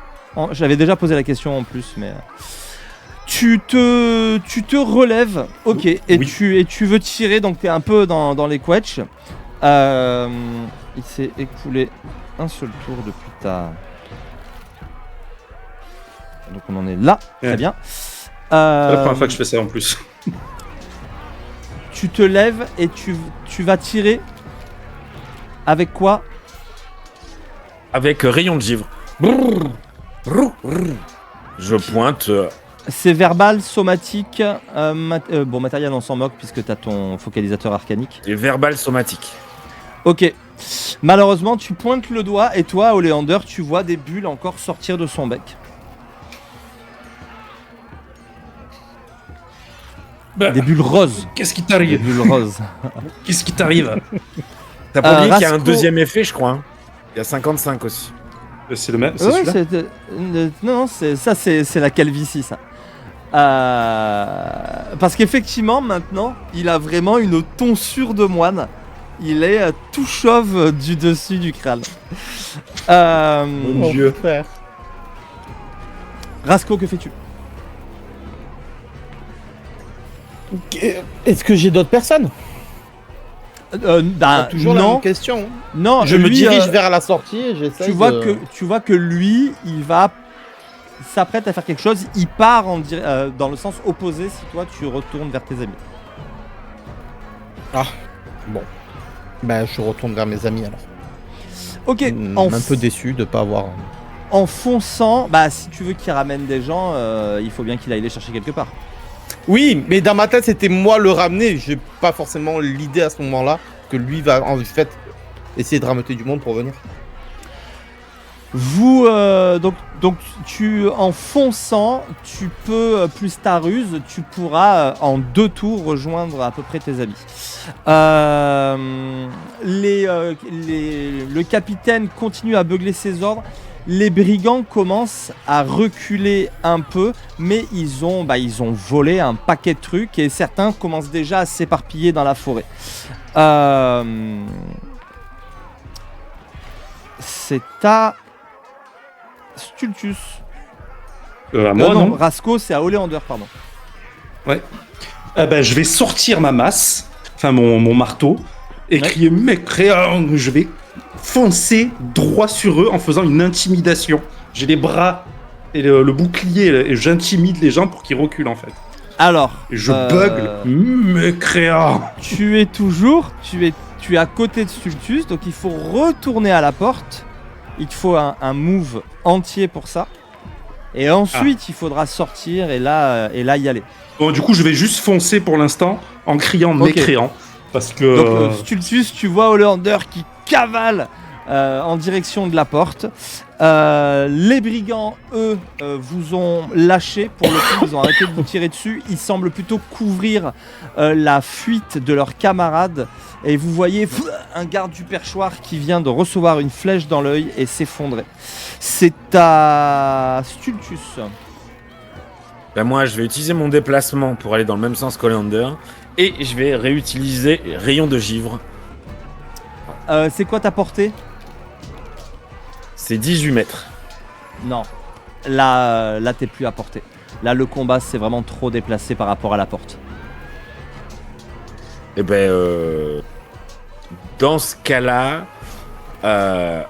J'avais déjà posé la question en plus, mais tu te relèves, ok, et Oui. tu veux tirer, donc t'es un peu dans les quetchs. Il s'est écoulé un seul tour depuis ta. Donc on en est là, très Ouais. bien. C'est la première fois que je fais ça en plus. Tu te lèves et tu vas tirer. Avec quoi? Avec rayon de givre. Brrr, brrr, brrr. Je pointe. C'est verbal, somatique, bon matériel on s'en moque puisque t'as ton focalisateur arcanique. Et verbal somatique. Ok. Malheureusement tu pointes le doigt et toi Oleander tu vois des bulles encore sortir de son bec. Bah, Des bulles roses. qu'est-ce qui Des t'arrive? bulles roses. Qu'est-ce qui t'arrive? T'as pas dit qu'il y a un Rasco- deuxième effet, je crois. Hein. Il y a 55 aussi. C'est le même. C'est Ouais, celui-là. non, c'est la calvitie ça. Parce qu'effectivement maintenant il a vraiment une tonsure de moine. Il est tout chauve du dessus du crâne. Mon Dieu. Frère. Rasco, que fais-tu? Est-ce que j'ai d'autres personnes? Bah, Toujours la non, même question. non. Je me lui, dirige vers la sortie et j'essaie tu vois que lui, il s'apprête à faire quelque chose. Il part dans le sens opposé si toi tu retournes vers tes amis. Ben, je retourne vers mes amis alors. Ok. Un peu déçu de pas avoir. En fonçant, bah si tu veux qu'il ramène des gens, il faut bien qu'il aille les chercher quelque part. Oui, mais dans ma tête, c'était moi le ramener. J'ai pas forcément l'idée à ce moment-là que lui va en fait essayer de rameuter du monde pour venir. Vous, donc en fonçant, tu peux, plus ta ruse, tu pourras en 2 tours rejoindre à peu près tes amis. Le capitaine continue à beugler ses ordres. Les brigands commencent à reculer un peu, mais ils ont volé un paquet de trucs et certains commencent déjà à s'éparpiller dans la forêt. C'est à Stultus. À moi, non. Rasco, c'est à Oleander, pardon. Je vais sortir ma masse, enfin mon marteau, et Ouais. crier mec, je vais foncer droit sur eux en faisant une intimidation. J'ai les bras et le bouclier et j'intimide les gens pour qu'ils reculent en fait. Alors, Et je bugle, mécréant. tu es à côté de Stultus, donc il faut retourner à la porte. Il te faut un move entier pour ça. Et ensuite, il faudra sortir et là y aller. Bon, du coup, je vais juste foncer pour l'instant en criant mécréant. Parce que. Donc, Stultus, tu vois Oleander qui cavale en direction de la porte. Les brigands, eux, vous ont lâché. Pour le coup, ils ont arrêté de vous tirer dessus. Ils semblent plutôt couvrir la fuite de leurs camarades. Et vous voyez un garde du perchoir qui vient de recevoir une flèche dans l'œil et s'effondrer. C'est à Stultus. Ben moi, je vais utiliser mon déplacement pour aller dans le même sens qu'Oleander. Et je vais réutiliser rayon de givre. C'est quoi ta portée ? C'est 18 mètres. Non. Là t'es plus à portée. Là, le combat, c'est vraiment trop déplacé par rapport à la porte. Et ben, dans ce cas-là, je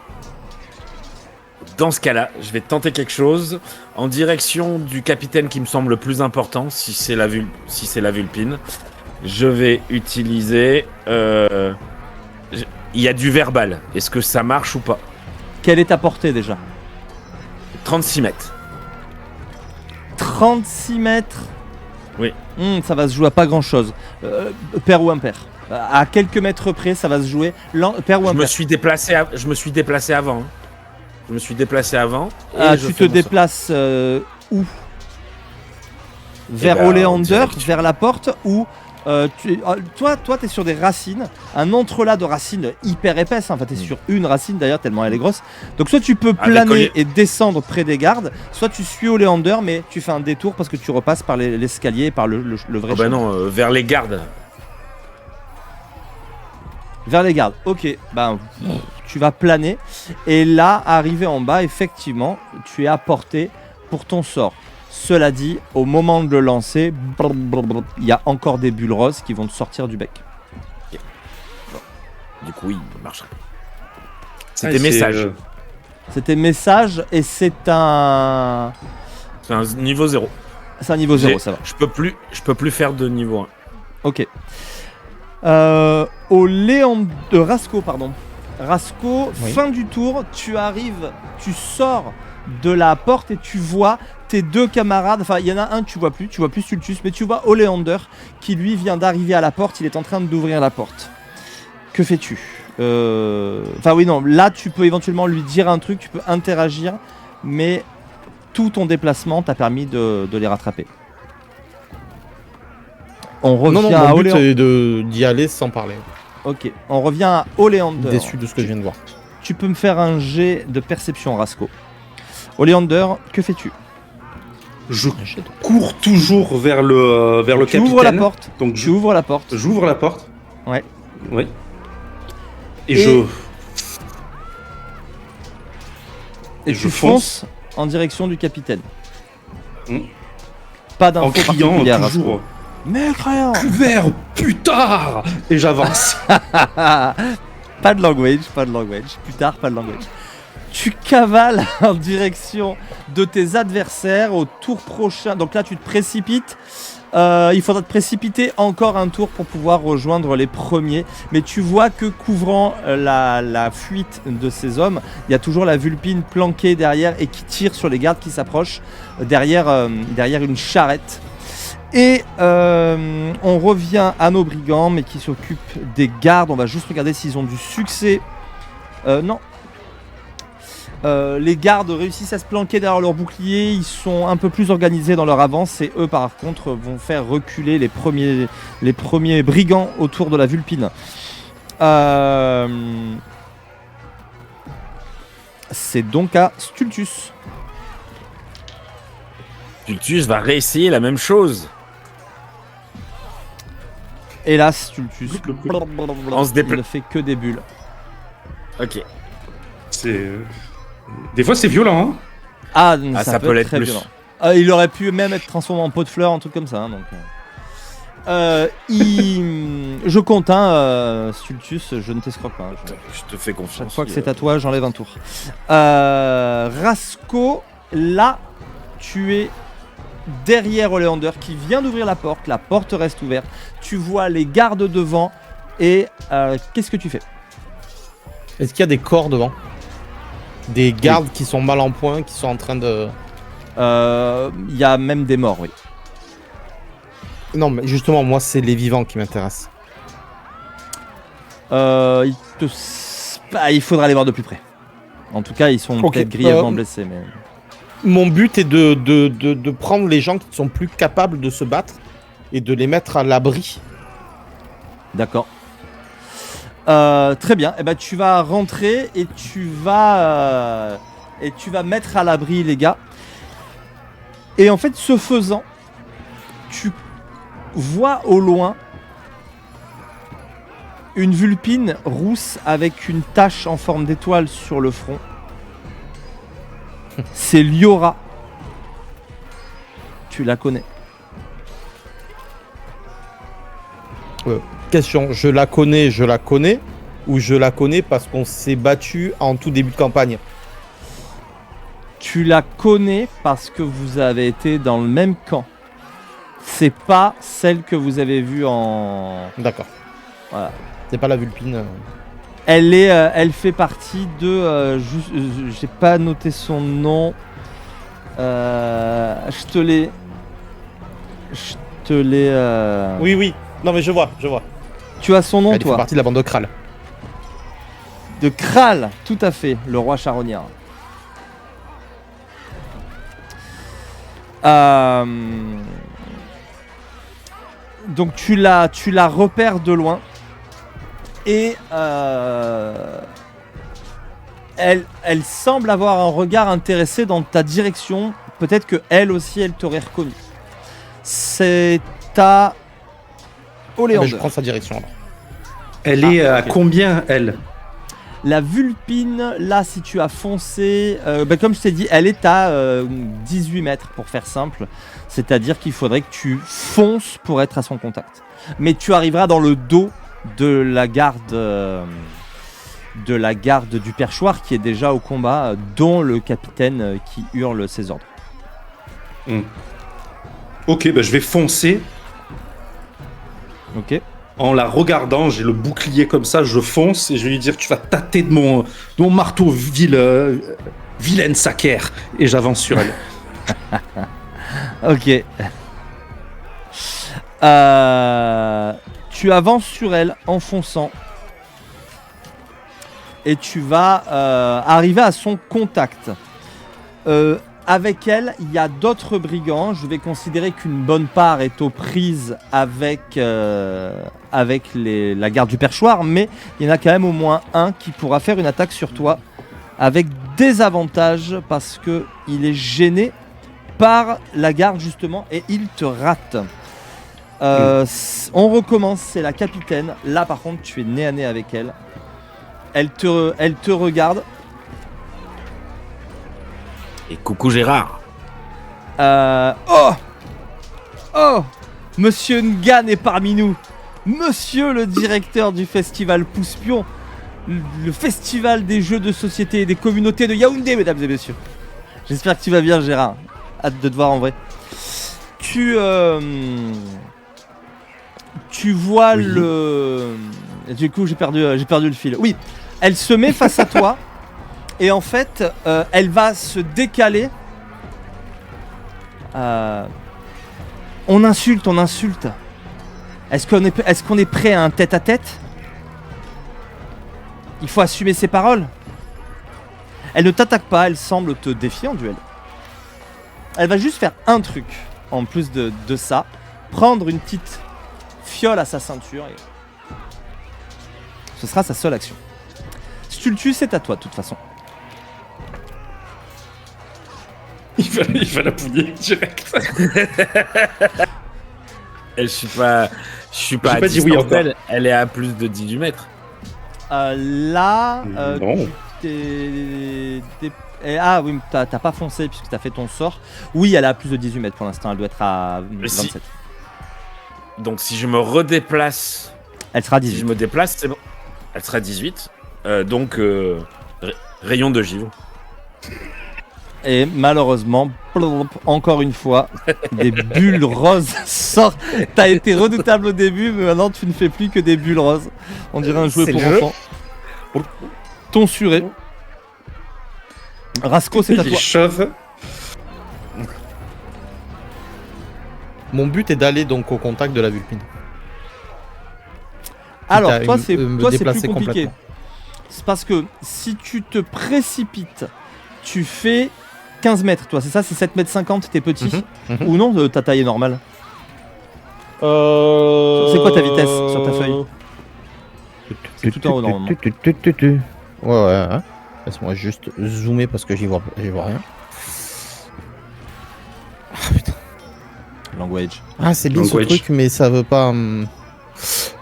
vais tenter quelque chose en direction du capitaine qui me semble le plus important, si c'est la Vulpine. Je vais utiliser. Il y a du verbal. Est-ce que ça marche ou pas ? Quelle est ta portée déjà ? 36 mètres. 36 mètres. Oui. Ça va se jouer à pas grand chose. Pair ou impair. À quelques mètres près, ça va se jouer. Pair ou Je impair. me suis déplacé avant. Je me suis déplacé avant. Tu te déplaces où ? Vers ben, en Oleander, direct. vers la porte ou toi t'es sur des racines, un entrelac de racines hyper épaisses, enfin t'es sur une racine d'ailleurs tellement elle est grosse, donc soit tu peux planer et descendre près des gardes, soit tu suis Oleander mais tu fais un détour parce que tu repasses par l'escalier et par le vrai chemin. non, vers les gardes. Vers les gardes, ok, tu vas planer et là arrivé en bas effectivement tu es à portée pour ton sort. Cela dit, au moment de le lancer, il y a encore des bulles roses qui vont te sortir du bec. Okay. Bon. Du coup, il marchera. C'était message. C'était message et c'est un niveau 0. C'est un niveau 0, ça va. Je peux plus faire de niveau 1. Ok. Au Léon de Rasco, pardon. Rasco, Oui. fin du tour, tu arrives, tu sors de la porte et tu vois tes deux camarades, enfin il y en a un tu vois plus Stultus, mais tu vois Oleander qui lui vient d'arriver à la porte, il est en train d'ouvrir la porte. Que fais-tu ? Enfin oui non, là tu peux éventuellement lui dire un truc, tu peux interagir, mais tout ton déplacement t'a permis de les rattraper. On revient à mon but Oleander. c'est d'y aller sans parler. Ok, on revient à Oleander. Déçu de ce que je viens de voir. Tu peux me faire un jet de perception, Rasco. Oleander, que fais-tu ? Je cours toujours vers le Tu capitaine. ouvres la porte. Donc Tu ouvres la porte. j'ouvre la porte. Ouais. Oui. Et je tu fonce. fonces en direction du capitaine. Mm. Pas d'infos En criant particulières, toujours Rasco. Mécréant. Couvert, putain. Et j'avance. Pas de language. Plus tard, pas de language. Tu cavales en direction de tes adversaires au tour prochain. Donc là, tu te précipites. Il faudra te précipiter encore un tour pour pouvoir rejoindre les premiers. Mais tu vois que couvrant la fuite de ces hommes, il y a toujours la Vulpine planquée derrière et qui tire sur les gardes qui s'approchent derrière une charrette. Et on revient à nos brigands, mais qui s'occupent des gardes. On va juste regarder s'ils ont du succès. Non. Les gardes réussissent à se planquer derrière leur bouclier, ils sont un peu plus organisés dans leur avance et eux par contre vont faire reculer les premiers brigands autour de la Vulpine. C'est donc à Stultus. Stultus va réessayer la même chose. Hélas, Stultus On se il ne fait que des bulles. Ok. C'est des fois c'est violent. Hein. Ah, ça peut l'être très plus. violent. Il aurait pu même être transformé en pot de fleurs, un truc comme ça. Hein, donc, Je compte, Stultus, je ne t'escroque pas. Je te fais confiance. Chaque fois que c'est à toi, j'enlève un tour. Rasco, là, tu es derrière Oleander qui vient d'ouvrir la porte reste ouverte. Tu vois les gardes devant et qu'est-ce que tu fais? Est-ce qu'il y a des corps devant? Des gardes qui sont mal en point, qui sont en train de... Il y a même des morts, oui. Non, mais justement, moi, c'est les vivants qui m'intéressent. Il faudra les voir de plus près. En tout cas, ils sont peut-être grièvement blessés. Mais... Mon but est de prendre les gens qui sont plus capables de se battre et de les mettre à l'abri. D'accord. Très bien. Eh ben, tu vas rentrer et tu vas mettre à l'abri les gars. Et en fait, ce faisant, tu vois au loin une vulpine rousse avec une tache en forme d'étoile sur le front. C'est Liora. Tu la connais. Question, je la connais, ou je la connais parce qu'on s'est battu en tout début de campagne? Tu la connais parce que vous avez été dans le même camp. C'est pas celle que vous avez vue en... D'accord. Voilà. C'est pas la vulpine. Elle fait partie de... j'ai pas noté son nom. Je te l'ai... Oui. Non mais je vois. Tu as son nom, Elle toi? fait partie de la bande de Kral. De Kral, tout à fait, le roi charognard. Donc tu la repères de loin et elle semble avoir un regard intéressé dans ta direction. Peut-être que elle aussi, elle t'aurait reconnu. C'est à Oleander. Je prends sa direction alors. Elle est à combien, elle? La vulpine, là, si tu as foncé, comme je t'ai dit, elle est à 18 mètres pour faire simple. C'est-à-dire qu'il faudrait que tu fonces pour être à son contact. Mais tu arriveras dans le dos de la garde du perchoir qui est déjà au combat, dont le capitaine qui hurle ses ordres. Ok, je vais foncer. Ok. En la regardant, j'ai le bouclier comme ça, je fonce et je vais lui dire: tu vas tâter de mon marteau, vilaine sacaire. Et j'avance sur elle. Ok. Tu avances sur elle en fonçant. Et tu vas arriver à son contact. Avec elle, il y a d'autres brigands. Je vais considérer qu'une bonne part est aux prises avec la garde du perchoir, mais il y en a quand même au moins un qui pourra faire une attaque sur toi avec des avantages parce que il est gêné par la garde justement et il te rate. On recommence, c'est la capitaine. Là par contre, tu es nez à nez avec elle. Elle te regarde. Et coucou Gérard. Oh, Monsieur Ngan est parmi nous. Monsieur le directeur du festival Pouspion, le festival des jeux de société et des communautés de Yaoundé, mesdames et messieurs. J'espère que tu vas bien, Gérard. Hâte de te voir en vrai. Tu vois le... Du coup, j'ai perdu le fil. Oui, elle se met face à toi. Et en fait, elle va se décaler. On insulte. Est-ce qu'on est prêt à un tête-à-tête? Il faut assumer ses paroles. Elle ne t'attaque pas, elle semble te défier en duel. Elle va juste faire un truc, en plus de ça. Prendre une petite fiole à sa ceinture. Et... ce sera sa seule action. Stultus, c'est à toi de toute façon. Il va la punir direct. Je suis pas J'ai à pas dit oui distance encore. d'elle, elle est à plus de 18 mètres. Là, Non. ah oui, t'as pas foncé puisque t'as fait ton sort. Oui, elle est à plus de 18 mètres pour l'instant, elle doit être à 27. Donc si je me redéplace Elle sera Si 18. je me déplace, c'est bon. Elle sera 18. Donc, rayon de givre. Et malheureusement, encore une fois, des bulles roses sortent. T'as été redoutable au début, mais maintenant tu ne fais plus que des bulles roses. On dirait un jouet C'est pour le jeu. enfants. Tonsuré. Rasco, c'est à Les toi. chauves. Mon but est d'aller donc au contact de la vulpine. Alors, à toi, me c'est déplacer plus compliqué. complètement. C'est parce que si tu te précipites, tu fais 15 mètres, toi, c'est ça? C'est 7 mètres 50, t'es petit? Ou non, ta taille est normale? C'est quoi ta vitesse sur ta feuille? C'est tout en haut, normalement. Ouais. Laisse-moi juste zoomer parce que j'y vois rien. Ah putain. Language. Ah, c'est bien ce Language. truc, mais ça veut pas.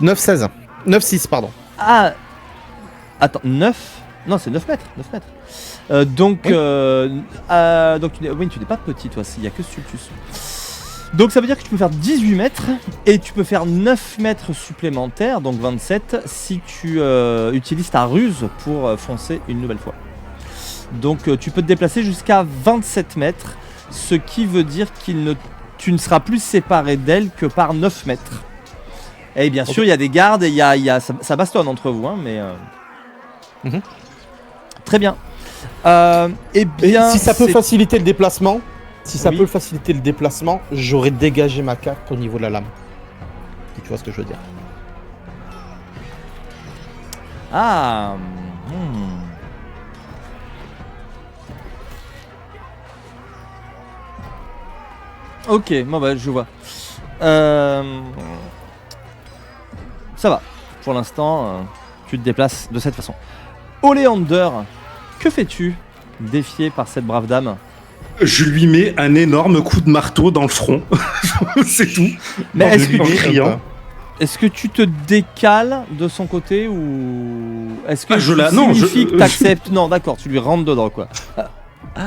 9-16. 9-6, pardon. Ah! Attends, 9? Non, c'est 9 mètres. 9 mètres. Donc, oui, tu n'es pas petit, toi, il n'y a que Stultus. Donc, ça veut dire que tu peux faire 18 mètres et tu peux faire 9 mètres supplémentaires, donc 27, si tu utilises ta ruse pour foncer une nouvelle fois. Donc, tu peux te déplacer jusqu'à 27 mètres, ce qui veut dire tu ne seras plus séparé d'elle que par 9 mètres. Et bien sûr, il y a des gardes et ça bastonne entre vous, hein, mais. Très bien. Et bien, si ça peut c'est- faciliter le déplacement, Oui. j'aurais dégagé ma carte au niveau de la lame. Si tu vois ce que je veux dire. Ah. Ok, bon bah je vois. Ça va. Pour l'instant, tu te déplaces de cette façon. Oleander, que fais-tu défié par cette brave dame? Je lui mets un énorme coup de marteau dans le front. C'est tout. Mais En est-ce lui que, criant. est-ce que tu te décales de son côté ou est-ce que Ah, je tu la- non, signifies je- que t'acceptes? Non, d'accord, tu lui rentres dedans quoi.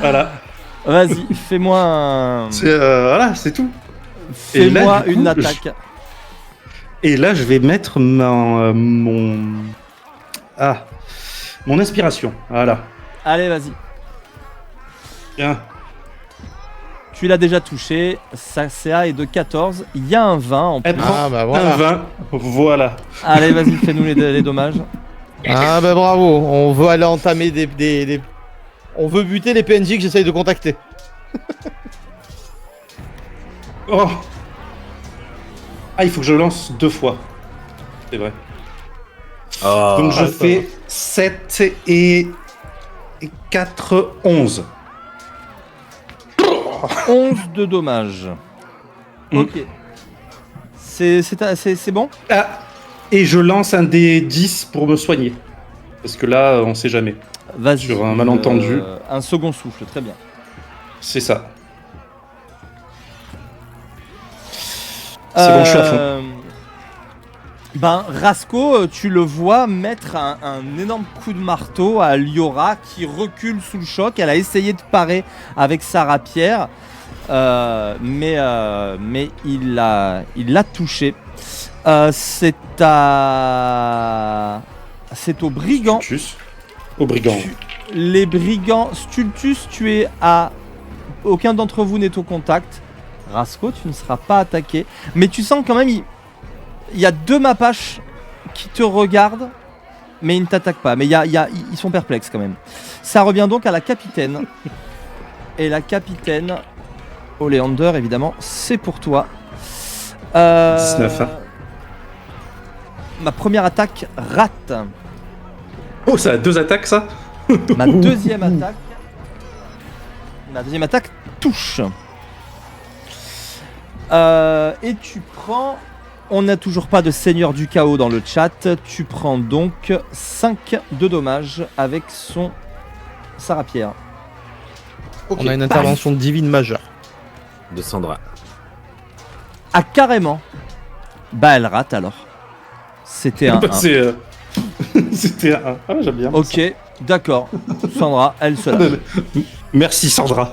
Voilà. Vas-y, fais-moi un... Voilà, c'est tout. Et là, Fais-moi du coup, une attaque. Et là, je vais mettre mon inspiration. Voilà. Allez, vas-y. Tiens. Tu l'as déjà touché. Sa CA est de 14. Il y a un 20 en plus. Elle prend Ah bah un voilà. 20. Voilà. Allez, vas-y, fais-nous les dommages. Ah bah bravo. On veut aller entamer des... On veut buter les PNJ que j'essaye de contacter. Oh. Ah, il faut que je lance 2 fois. C'est vrai. Donc je ça fais 7 et 4, 11. 11 de dommages. Ok. C'est bon? Ah, et je lance un des 10 pour me soigner. Parce que là, on sait jamais. Vas-y. Sur un malentendu. Un second souffle, très bien. C'est ça. C'est bon, je suis à fond. Ben, Rasco, tu le vois mettre un énorme coup de marteau à Liora qui recule sous le choc. Elle a essayé de parer avec sa rapière, mais il l'a touché. C'est au brigand. Stultus. Au brigand. Les brigands, Stultus, tu es à... Aucun d'entre vous n'est au contact. Rasco, tu ne seras pas attaqué. Mais tu sens quand même, il y a 2 mapaches qui te regardent, mais ils ne t'attaquent pas. Mais ils sont perplexes quand même. Ça revient donc à la capitaine. Et la capitaine, Oleander, évidemment, c'est pour toi. 19, hein. Ma première attaque rate. Oh, ça a 2 attaques, ça? Ma deuxième attaque. Ma deuxième attaque touche. Et tu prends. On n'a toujours pas de seigneur du chaos dans le chat. Tu prends donc 5 de dommages avec sa rapière. On a une intervention divine majeure. De Sandra. Ah, carrément. Bah, elle rate alors. C'était un 1. C'était un. Ah, j'aime bien. Ok, d'accord. Sandra, elle se lâche. Merci, Sandra.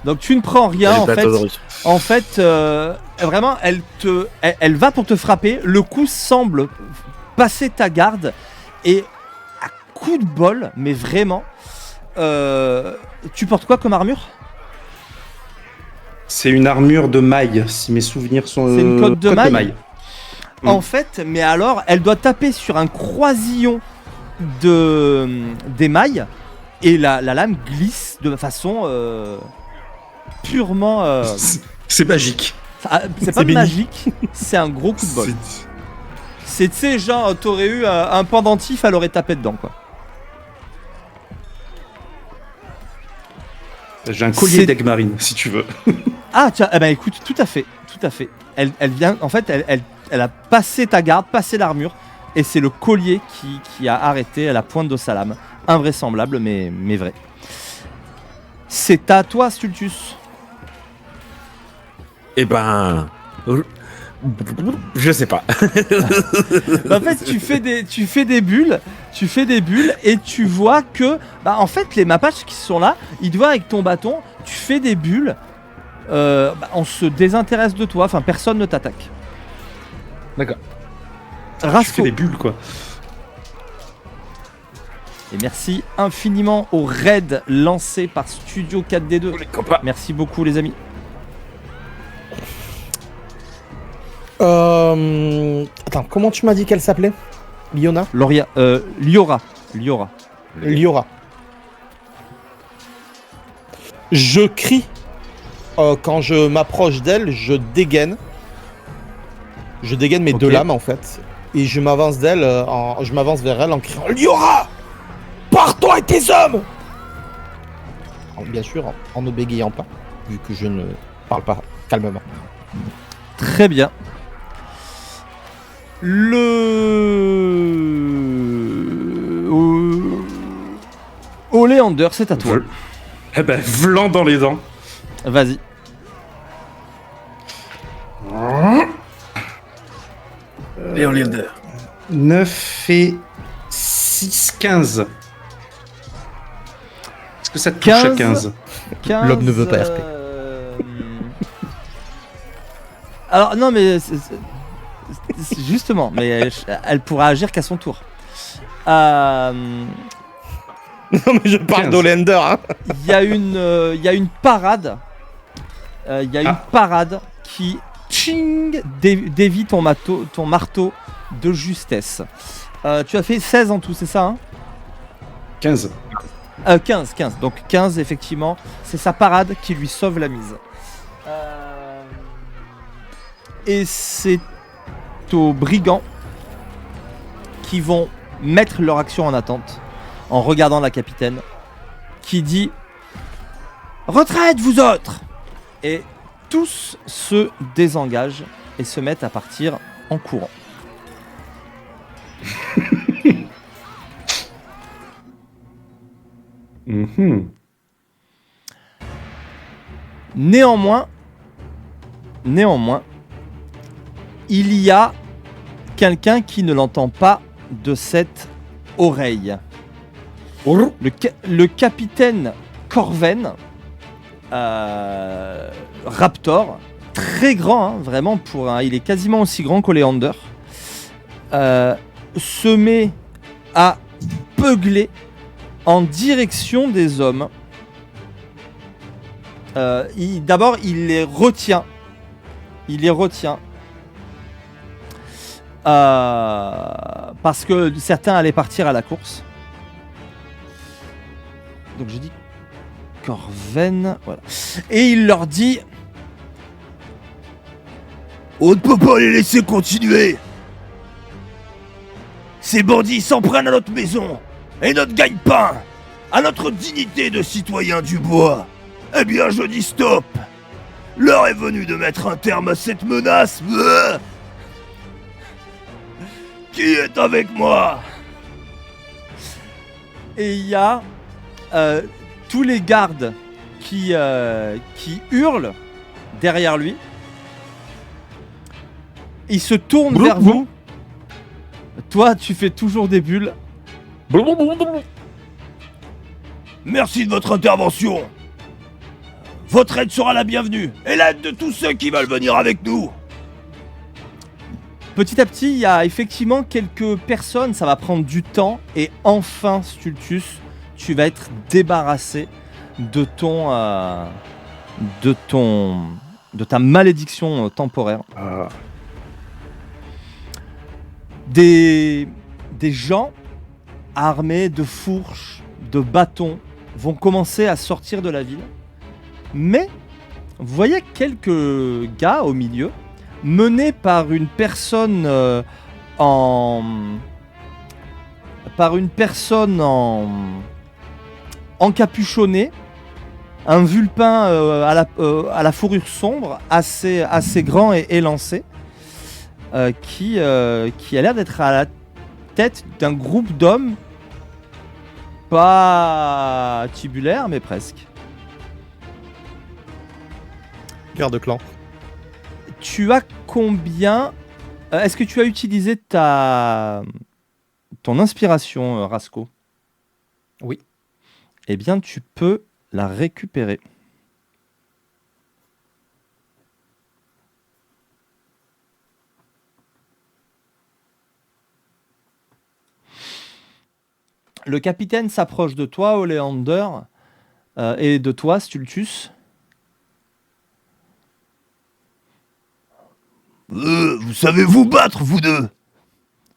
Donc tu ne prends rien en fait. En fait, vraiment, elle va pour te frapper. Le coup semble passer ta garde et à coup de bol, mais vraiment, tu portes quoi comme armure? C'est une armure de maille, si mes souvenirs sont. C'est une cotte de maille. Mm. En fait, mais alors, elle doit taper sur un croisillon des mailles et la lame glisse de façon purement. C'est magique. C'est pas béni. magique, c'est un gros coup de bol. C'est, tu sais, genre, t'aurais eu un pendentif, elle aurait tapé dedans, quoi. J'ai un collier C'est- d'Egmarine, si tu veux. Ah, tiens, eh ben écoute, tout à fait. Elle vient, en fait, elle a passé ta garde, passé l'armure, et c'est le collier qui a arrêté à la pointe de sa lame. Invraisemblable, mais vrai. C'est à toi, Stultus. Eh ben. Je sais pas. En fait, tu fais des bulles, et tu vois que, bah, en fait, les Mapaches qui sont là, ils te voient avec ton bâton, tu fais des bulles, bah, on se désintéresse de toi, enfin, personne ne t'attaque. D'accord. Je fais Rasco. des bulles, quoi. Et merci infiniment au raid lancé par Studio 4D2. Les copains. Merci beaucoup, les amis. Attends, comment tu m'as dit qu'elle s'appelait? Liona? Liora. Liora. Je crie. Quand je m'approche d'elle, je dégaine. Je dégaine mes Ok. deux lames en fait. Et je m'avance je m'avance vers elle en criant Liora! Pars-toi et tes hommes! Bien sûr, en ne bégayant pas, vu que je ne parle pas calmement. Très bien. Oleander, c'est à toi. Eh ben, vlan dans les dents. Vas-y. Et Oleander. 9 et 6, 15. Est-ce que ça te touche à 15? 15, L'homme ne veut pas RP. Alors, non, mais justement, mais elle pourra agir qu'à son tour. Non mais je parle 15. d'Olender, hein. Il y a une parade. Il y a une parade qui tching, dévie ton marteau de justesse. Tu as fait 16 en tout, c'est ça, hein? 15. 15. Donc 15, effectivement, c'est sa parade qui lui sauve la mise. Et c'est aux brigands qui vont mettre leur action en attente en regardant la capitaine qui dit « Retraite, vous autres !» Et tous se désengagent et se mettent à partir en courant. Mhm. Néanmoins, il y a quelqu'un qui ne l'entend pas de cette oreille. Le capitaine Corven, Raptor, très grand, hein, vraiment, il est quasiment aussi grand qu'Oleander, se met à beugler en direction des hommes. D'abord, il les retient. Parce que certains allaient partir à la course. Donc je dis Corven, voilà. Et il leur dit: on ne peut pas les laisser continuer. Ces bandits s'en prennent à notre maison et notre gagne-pain, à notre dignité de citoyen du bois. Eh bien, je dis stop. L'heure est venue de mettre un terme à cette menace. Qui est avec moi? Et il y a tous les gardes qui hurlent derrière lui. Il se tourne vers vous. Toi, tu fais toujours des bulles. Merci de votre intervention. Votre aide sera la bienvenue, et l'aide de tous ceux qui veulent venir avec nous. Petit à petit, il y a effectivement quelques personnes, ça va prendre du temps, et enfin, Stultus, tu vas être débarrassé de de ta malédiction temporaire. Des gens armés de fourches, de bâtons, vont commencer à sortir de la ville. Mais vous voyez quelques gars au milieu, menés par une personne encapuchonnée, un vulpin à la fourrure sombre, assez grand et élancé, qui a l'air d'être à la tête d'un groupe d'hommes, pas tubulaires, mais presque. Garde clan. Tu as combien est-ce que tu as utilisé ton inspiration, Rasco? Oui. Eh bien, tu peux la récupérer. Le capitaine s'approche de toi, Oleander, et de toi, Stultus. Vous savez vous battre, vous deux.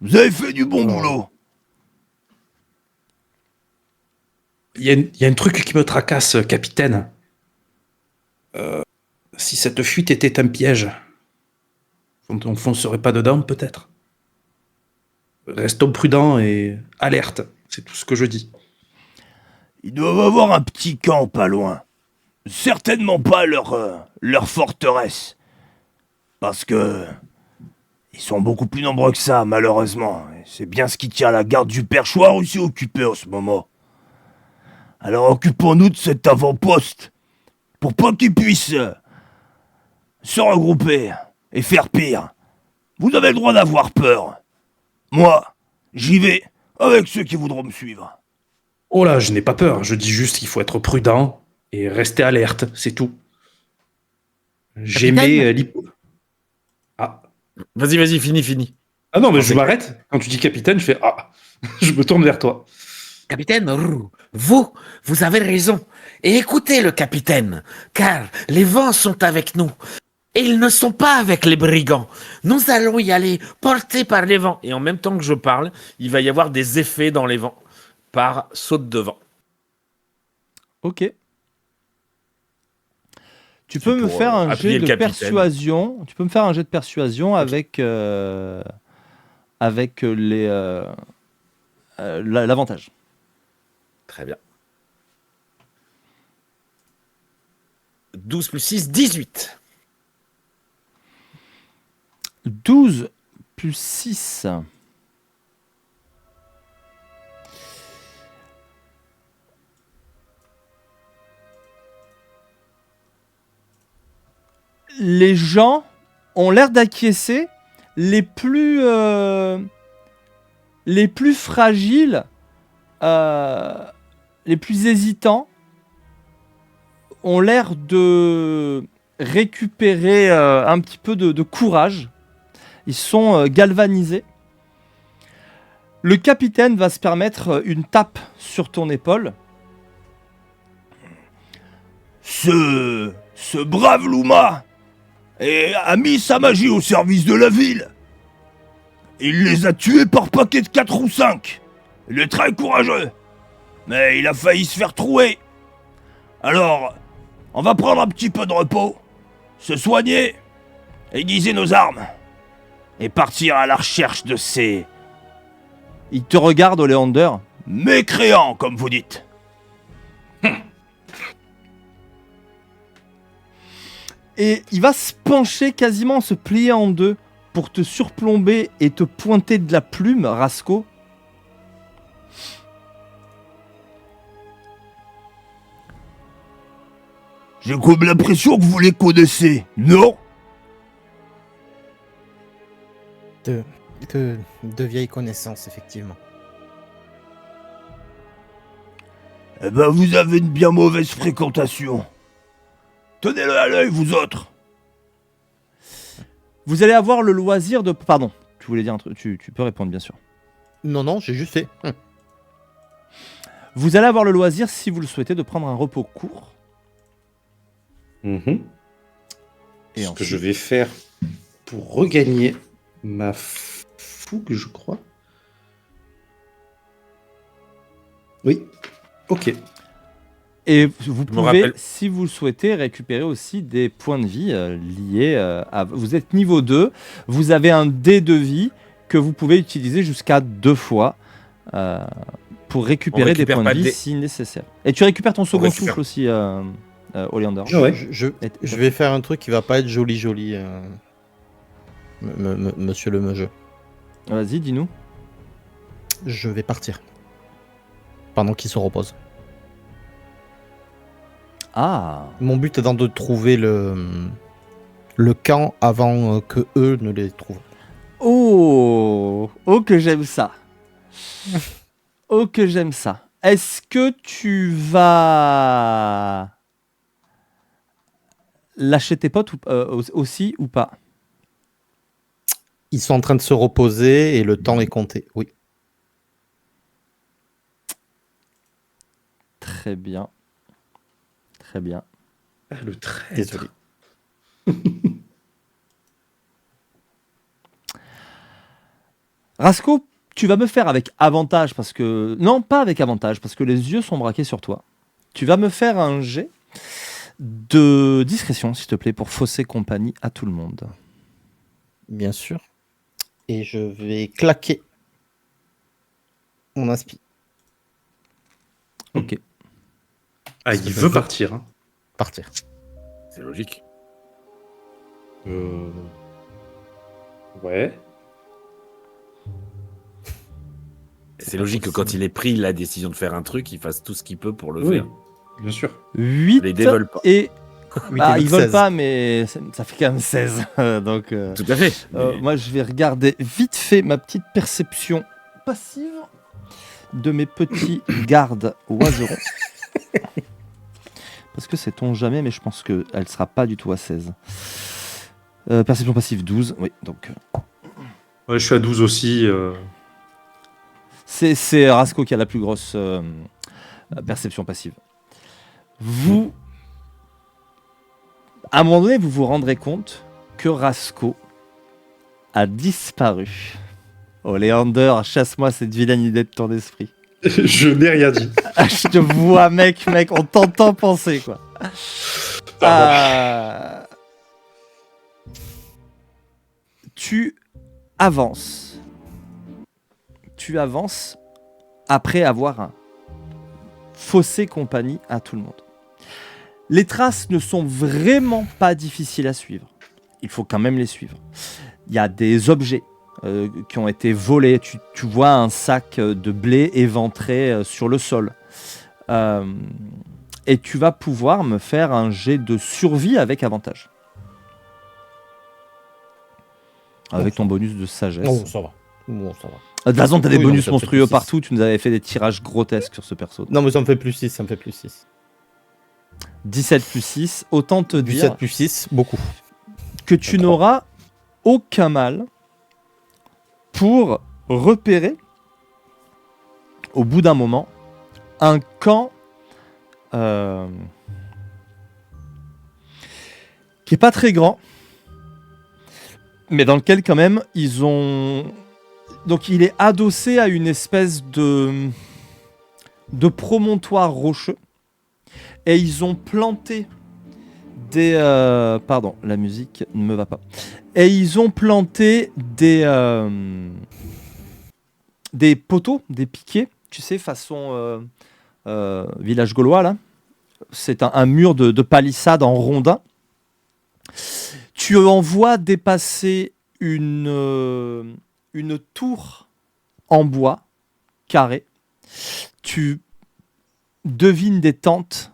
Vous avez fait du bon boulot. Il y a un truc qui me tracasse, capitaine. Si cette fuite était un piège, on ne foncerait pas dedans, peut-être. Restons prudents et alerte, c'est tout ce que je dis. Ils doivent avoir un petit camp pas loin. Certainement pas leur forteresse. Parce que ils sont beaucoup plus nombreux que ça, malheureusement. Et c'est bien ce qui tient la garde du perchoir aussi occupée en ce moment. Alors occupons-nous de cet avant-poste, pour pas qu'ils puissent se regrouper et faire pire. Vous avez le droit d'avoir peur. Moi, j'y vais avec ceux qui voudront me suivre. Oh là, je n'ai pas peur, je dis juste qu'il faut être prudent et rester alerte, c'est tout. J'aimais Ah. Vas-y, finis. Ah non, mais je m'arrête. Quand tu dis capitaine, je fais ah. Je me tourne vers toi. Capitaine, vous avez raison. Et écoutez le capitaine, car les vents sont avec nous. Et ils ne sont pas avec les brigands. Nous allons y aller, portés par les vents. Et en même temps que je parle, il va y avoir des effets dans les vents, par saute de vent. Ok. Tu peux me faire un jet de persuasion. Tu peux me faire un jet de persuasion avec l'avantage. Très bien. 12 plus 6, 18. 12 plus 6. Les gens ont l'air d'acquiescer. Les plus fragiles, les plus hésitants, ont l'air de récupérer un petit peu de courage. Ils sont galvanisés. Le capitaine va se permettre une tape sur ton épaule. Ce brave Luma a mis sa magie au service de la ville. Il les a tués par paquet de 4 ou 5. Il est très courageux. Mais il a failli se faire trouer. Alors, on va prendre un petit peu de repos, se soigner, aiguiser nos armes, et partir à la recherche de ces... Il te regarde, Oleander. Mécréants, comme vous dites. Et il va se pencher, quasiment se plier en deux, pour te surplomber et te pointer de la plume, Rasco. J'ai comme l'impression que vous les connaissez, non? De vieilles connaissances, effectivement. Eh ben, vous avez une bien mauvaise fréquentation. Tenez-le à l'œil, vous autres. Vous allez avoir le loisir de... Pardon, tu voulais dire un truc, tu peux répondre bien sûr. Non, j'ai juste fait. Vous allez avoir le loisir, si vous le souhaitez, de prendre un repos court. Mhm. Et Ce que ensuite- je vais faire pour regagner ma fougue, je crois. Oui. Ok. Et vous pouvez, rappelle- si vous le souhaitez, récupérer aussi des points de vie liés à... Vous êtes niveau 2, vous avez un dé de vie que vous pouvez utiliser jusqu'à 2 fois pour récupérer des récupère points pas de de vie dé. si nécessaire. Et tu récupères ton second récupère- souffle aussi, Oleander. Ouais. Je vais faire un truc qui va pas être joli, monsieur le meugeux. Vas-y, dis-nous. Je vais partir. Pendant qu'il se repose. Ah, Mon but étant de trouver le camp avant que eux ne les trouvent. oh, oh que j'aime ça. Oh que j'aime ça. Est-ce que tu vas lâcher tes potes aussi ou pas? Ils sont en train de se reposer et le temps est compté. Oui. Très bien. Très bien. Ah, le traître. Désolé. Rasco, tu vas me faire avec avantage parce que... Non, pas avec avantage parce que les yeux sont braqués sur toi. Tu vas me faire un jet de discrétion, s'il te plaît, pour fausser compagnie à tout le monde. Bien sûr. Et je vais claquer mon aspi. Ok. Ah, il veut partir. Hein. Partir. C'est logique. Ouais. C'est logique que quand il ait pris la décision de faire un truc, il fasse tout ce qu'il peut pour le Oui, faire. bien sûr. 8 Les dés volent pas. et... Oui, Bah, t'es ils volent 16. pas, mais ça fait quand même 16. Donc, Tout à fait. Mais- moi, je vais regarder vite fait ma petite perception passive de mes petits gardes oiserons. Parce que sait-on jamais, mais je pense qu'elle ne sera pas du tout à 16. Perception passive 12, oui, donc... Ouais, je suis à 12 aussi. C'est Rasco qui a la plus grosse perception passive. Vous... À un moment donné, vous vous rendrez compte que Rasco a disparu. Oh, Léander, chasse-moi cette vilaine idée de ton esprit. Je n'ai rien dit. Ah, je te vois, mec, on t'entend penser, quoi. Tu avances. Tu avances après avoir faussé compagnie à tout le monde. Les traces ne sont vraiment pas difficiles à suivre. Il faut quand même les suivre. Il y a des objets qui ont été volés. Tu vois un sac de blé éventré sur le sol. Et tu vas pouvoir me faire un jet de survie avec avantage. Avec ton bonus de sagesse. Oh, ça va. Bon, ça va. De toute façon, tu as des Oui, non, bonus ça fait monstrueux plus six. partout. Tu nous avais fait des tirages grotesques sur ce perso. Non, mais ça me fait plus 6, ça me fait plus 6. 17 plus 6, autant te Du dire 7 plus 6, beaucoup. que tu n'auras aucun mal pour repérer, au bout d'un moment, un camp qui est pas très grand, mais dans lequel quand même ils ont... Donc il est adossé à une espèce de promontoire rocheux, et ils ont planté des... Pardon, la musique ne me va pas. Et ils ont planté des poteaux, des piquets, tu sais, façon village gaulois, là. C'est un mur de palissade en rondin. Tu en vois dépasser une tour en bois carré. Tu devines des tentes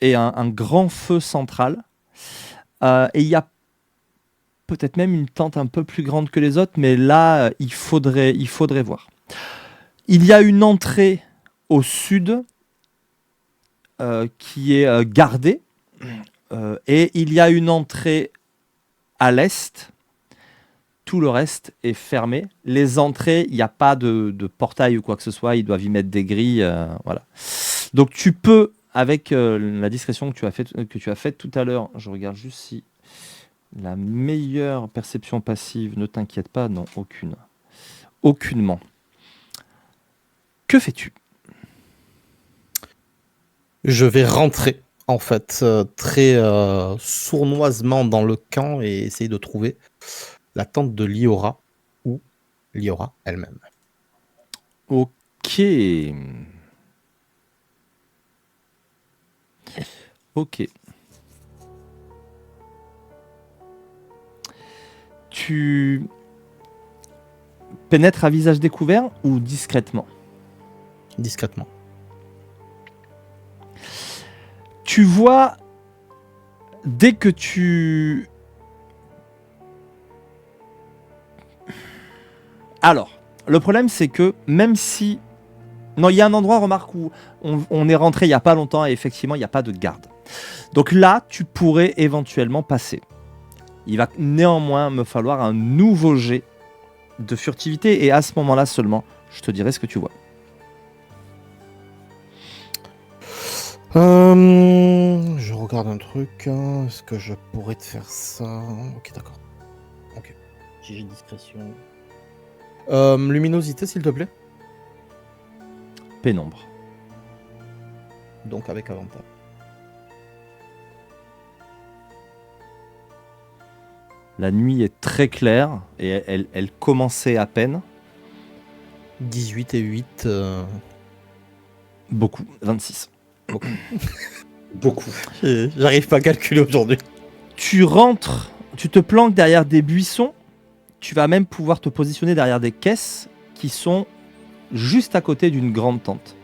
et un grand feu central. Et il y a peut-être même une tente un peu plus grande que les autres, mais là, il faudrait voir. Il y a une entrée au sud qui est gardée. Et il y a une entrée à l'est. Tout le reste est fermé. Les entrées, il n'y a pas de portail ou quoi que ce soit. Ils doivent y mettre des grilles. Voilà. Donc tu peux, avec la discrétion que tu as faite tout à l'heure, je regarde juste si la meilleure perception passive, ne t'inquiète pas, non, aucune. Aucunement. Que fais-tu ? Je vais rentrer, en fait, très sournoisement dans le camp et essayer de trouver la tente de Liora ou Liora elle-même. Ok. Ok. Tu pénètres à visage découvert ou discrètement ? Discrètement. Tu vois, dès que tu... Alors, le problème c'est que même si... Non, il y a un endroit, remarque, où on est rentré il n'y a pas longtemps et effectivement, il n'y a pas de garde. Donc là, tu pourrais éventuellement passer. Il va néanmoins me falloir un nouveau jet de furtivité et à ce moment-là seulement, je te dirai ce que tu vois. Je regarde un truc. Est-ce que je pourrais te faire ça? Ok, d'accord. Ok. J'ai discrétion. Luminosité, s'il te plaît. Pénombre. Donc avec avantage. La nuit est très claire et elle commençait à peine. 18 et 8. Beaucoup. 26. Beaucoup. J'arrive pas à calculer aujourd'hui. Tu rentres, tu te planques derrière des buissons. Tu vas même pouvoir te positionner derrière des caisses qui sont juste à côté d'une grande tente.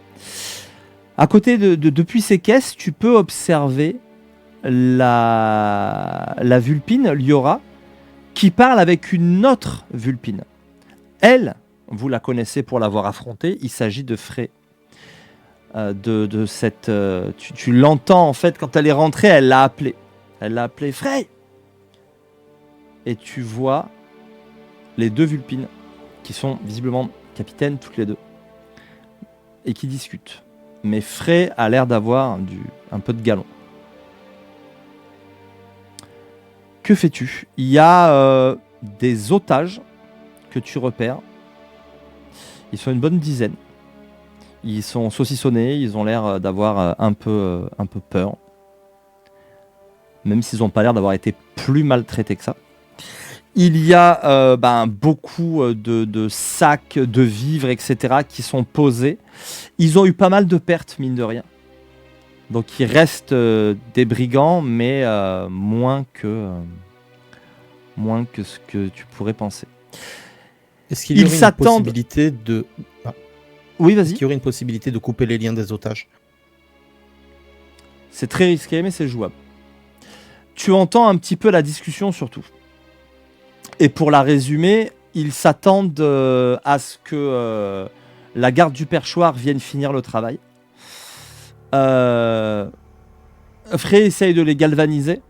À côté depuis ces caisses, tu peux observer la Vulpine, Liora, qui parle avec une autre Vulpine. Elle, vous la connaissez pour l'avoir affrontée, il s'agit de Frey. Tu l'entends en fait quand elle est rentrée, elle l'a appelé. Elle l'a appelé Frey. Et tu vois les deux Vulpines qui sont visiblement capitaines toutes les deux et qui discutent. Mais Frey a l'air d'avoir un peu de galon. Que fais-tu ? Il y a des otages que tu repères. Ils sont une bonne dizaine. Ils sont saucissonnés, ils ont l'air d'avoir un peu peur. Même s'ils n'ont pas l'air d'avoir été plus maltraités que ça. Il y a beaucoup de sacs, de vivres, etc. qui sont posés. Ils ont eu pas mal de pertes, mine de rien. Donc il reste des brigands, mais moins que ce que tu pourrais penser. Est-ce qu'il y aurait une possibilité de... Oui, vas-y. Est-ce qu'il y aurait une possibilité de couper les liens des otages? C'est très risqué, mais c'est jouable. Tu entends un petit peu la discussion surtout. Et pour la résumer, ils s'attendent à ce que la garde du perchoir vienne finir le travail. Frey essaye de les galvaniser,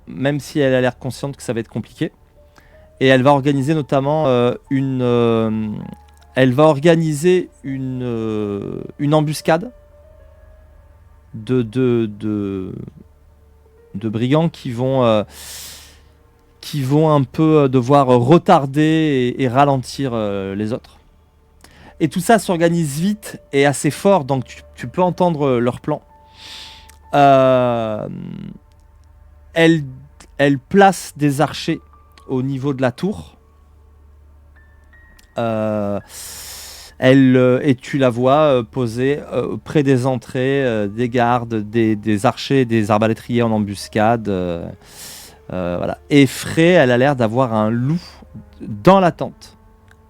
même si elle a l'air consciente que ça va être compliqué. Et elle va organiser notamment une embuscade de brigands qui vont un peu devoir retarder et ralentir les autres. Et tout ça s'organise vite et assez fort, donc tu peux entendre leur plan. Elle place des archers au niveau de la tour. Et tu la vois poser près des entrées, des gardes, des archers, des arbalétriers en embuscade. Voilà. Et Frey, elle a l'air d'avoir un loup dans la tente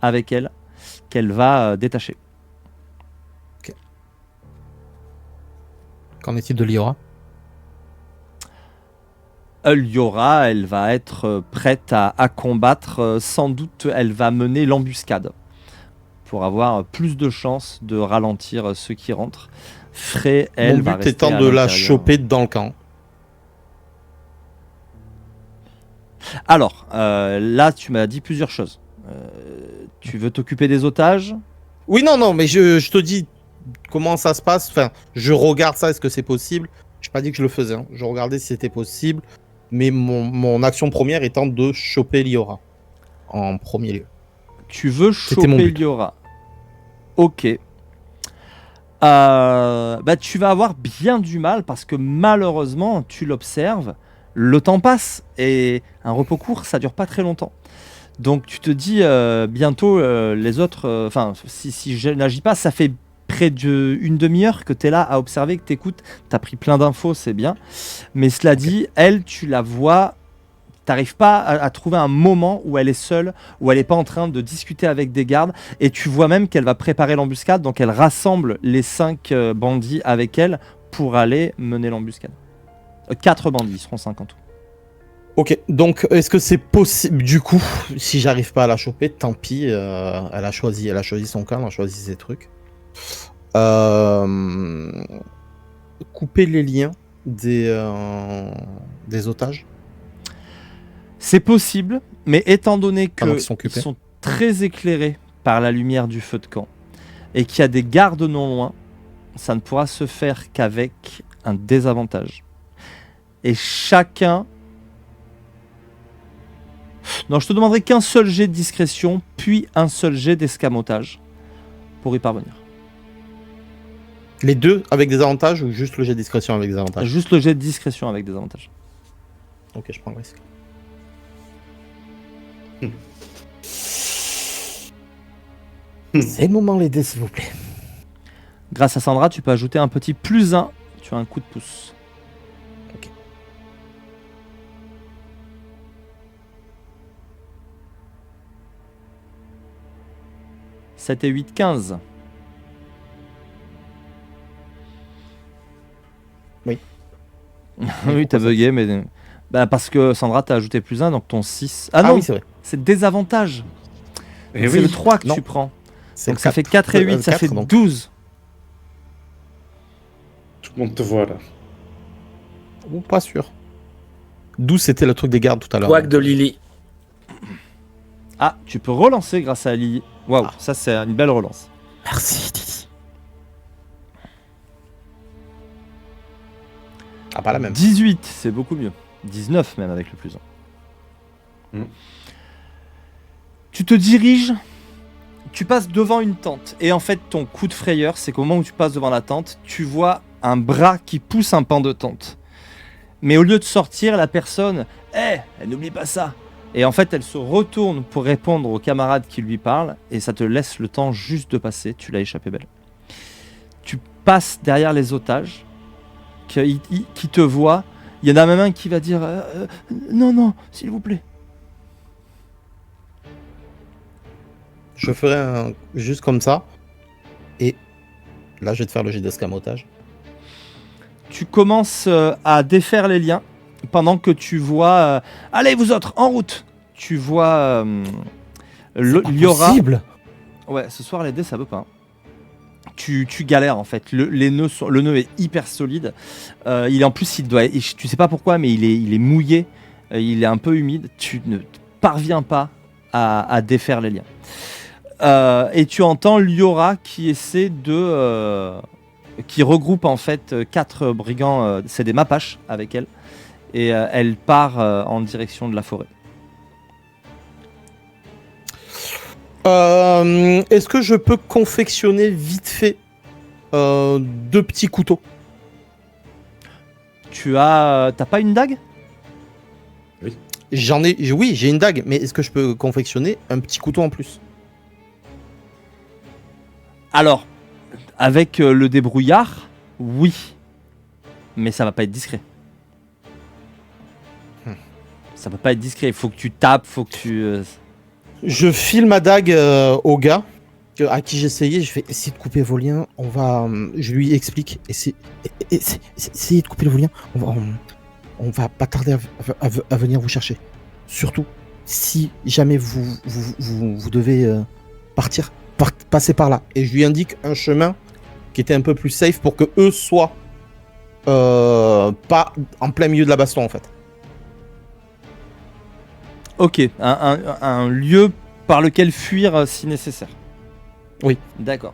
avec elle qu'elle va détacher. Okay. Qu'en est-il de Liora? Liora, elle va être prête à combattre. Sans doute, elle va mener l'embuscade pour avoir plus de chances de ralentir ceux qui rentrent. Frey, elle, Mon va but rester étant à de la l'intérieur. choper dans le camp. Alors, là, tu m'as dit plusieurs choses. Tu veux t'occuper des otages? Oui, non, mais je te dis comment ça se passe. Enfin, je regarde ça, est-ce que c'est possible? Je n'ai pas dit que je le faisais, hein. Je regardais si c'était possible. Mais mon action première étant de choper Liora. En premier lieu. Tu veux C'était mon choper but. Liora. Ok. Tu vas avoir bien du mal parce que malheureusement, tu l'observes, le temps passe et un repos court, ça dure pas très longtemps. Donc tu te dis bientôt les autres, enfin si je n'agis pas, ça fait près d'une demi-heure que tu es là à observer, que tu écoutes, tu as pris plein d'infos, c'est bien. Mais cela dit, elle, tu la vois, t'arrives pas à trouver un moment où elle est seule, où elle n'est pas en train de discuter avec des gardes, et tu vois même qu'elle va préparer l'embuscade, donc elle rassemble les 5 bandits avec elle pour aller mener l'embuscade. 4 bandits, ils seront 5 en tout. Ok, donc est-ce que c'est possible? Du coup, si j'arrive pas à la choper, tant pis. Elle a choisi son camp, elle a choisi ses trucs. Couper les liens des otages. C'est possible, mais étant donné Pendant qu'ils qu'ils sont occupés. sont très éclairés par la lumière du feu de camp et qu'il y a des gardes non loin, ça ne pourra se faire qu'avec un désavantage. Et chacun... Non, je te demanderai qu'un seul jet de discrétion, puis un seul jet d'escamotage pour y parvenir. Les deux avec des avantages ou juste le jet de discrétion avec des avantages? Juste le jet de discrétion avec des avantages. Ok, je prends le risque. C'est le moment les dés, s'il vous plaît. Grâce à Sandra, tu peux ajouter un petit +1. Tu as un coup de pouce. Ok. « 7 et 8, 15. Oui. Oui, t'as bugué, mais... parce que Sandra t'a ajouté +1, donc ton 6... Ah Ah non, oui, c'est vrai. c'est désavantage. Et Donc c'est oui. le 3 que Non. tu prends. C'est Donc ça fait 4 et 8, ça 4, fait donc. 12. Tout le monde te voit là. Ou pas sûr. 12, c'était le truc des gardes tout à l'heure. Couac de Lily. Ah, tu peux relancer grâce à Lily. Waouh, Ah. ça c'est une belle relance. Merci, Didi. Ah, pas la même. 18, c'est beaucoup mieux. 19 même avec le +1. Tu te diriges, tu passes devant une tente. Et en fait, ton coup de frayeur, c'est qu'au moment où tu passes devant la tente, tu vois un bras qui pousse un pan de tente. Mais au lieu de sortir, la personne, elle n'oublie pas ça. Et en fait, elle se retourne pour répondre aux camarades qui lui parlent. Et ça te laisse le temps juste de passer. Tu l'as échappé belle. Tu passes derrière les otages qui te voient. Il y en a même un qui va dire non, s'il vous plaît. Je ferai juste comme ça. Et là, je vais te faire le jet d'escamotage. Tu commences à défaire les liens pendant que tu vois allez vous autres en route. Tu vois Liora. Possible. Ouais, ce soir les dés ça veut pas. Tu galères en fait. Le nœud est hyper solide. Il est en plus tu sais pas pourquoi mais il est mouillé. Il est un peu humide. Tu ne parviens pas à défaire les liens. Et tu entends Liora qui essaie qui regroupe en fait 4 brigands, c'est des mapaches avec elle, et elle part en direction de la forêt. Est-ce que je peux confectionner vite fait 2 petits couteaux? T'as pas une dague? Oui, j'ai une dague, mais est-ce que je peux confectionner un petit couteau en plus? Alors, avec le débrouillard, oui. Mais ça va pas être discret. Ça peut pas être discret. Il faut que tu tapes, faut que tu... Je file ma dague au gars à qui j'essayais. Je vais essayer de couper vos liens. Je lui explique. Essayez de couper vos liens. On va pas tarder à venir vous chercher. Surtout, si jamais vous devez partir, passez par là. Et je lui indique un chemin qui était un peu plus safe pour que eux soient pas en plein milieu de la baston en fait. Ok, un lieu par lequel fuir si nécessaire. Oui. D'accord.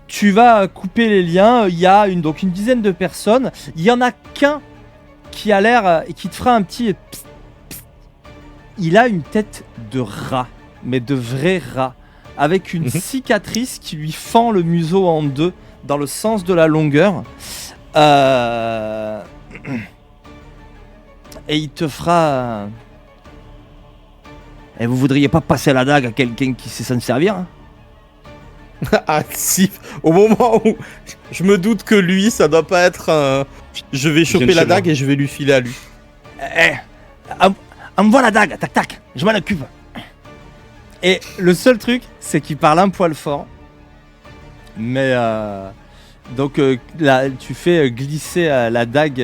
Tu vas couper les liens. Il y a donc une dizaine de personnes. Il y en a qu'un qui a l'air et qui te fera un petit. Psst, psst. Il a une tête de rat, mais de vrai rat, avec une cicatrice qui lui fend le museau en deux dans le sens de la longueur. Et il te fera. Et vous voudriez pas passer la dague à quelqu'un qui sait s'en servir, hein? Ah si, au moment où je me doute que lui, ça doit pas être je vais choper la dague et je vais lui filer à lui. Envoie la dague, tac tac, je m'en occupe. Et le seul truc, c'est qu'il parle un poil fort. Mais donc là, tu fais glisser la dague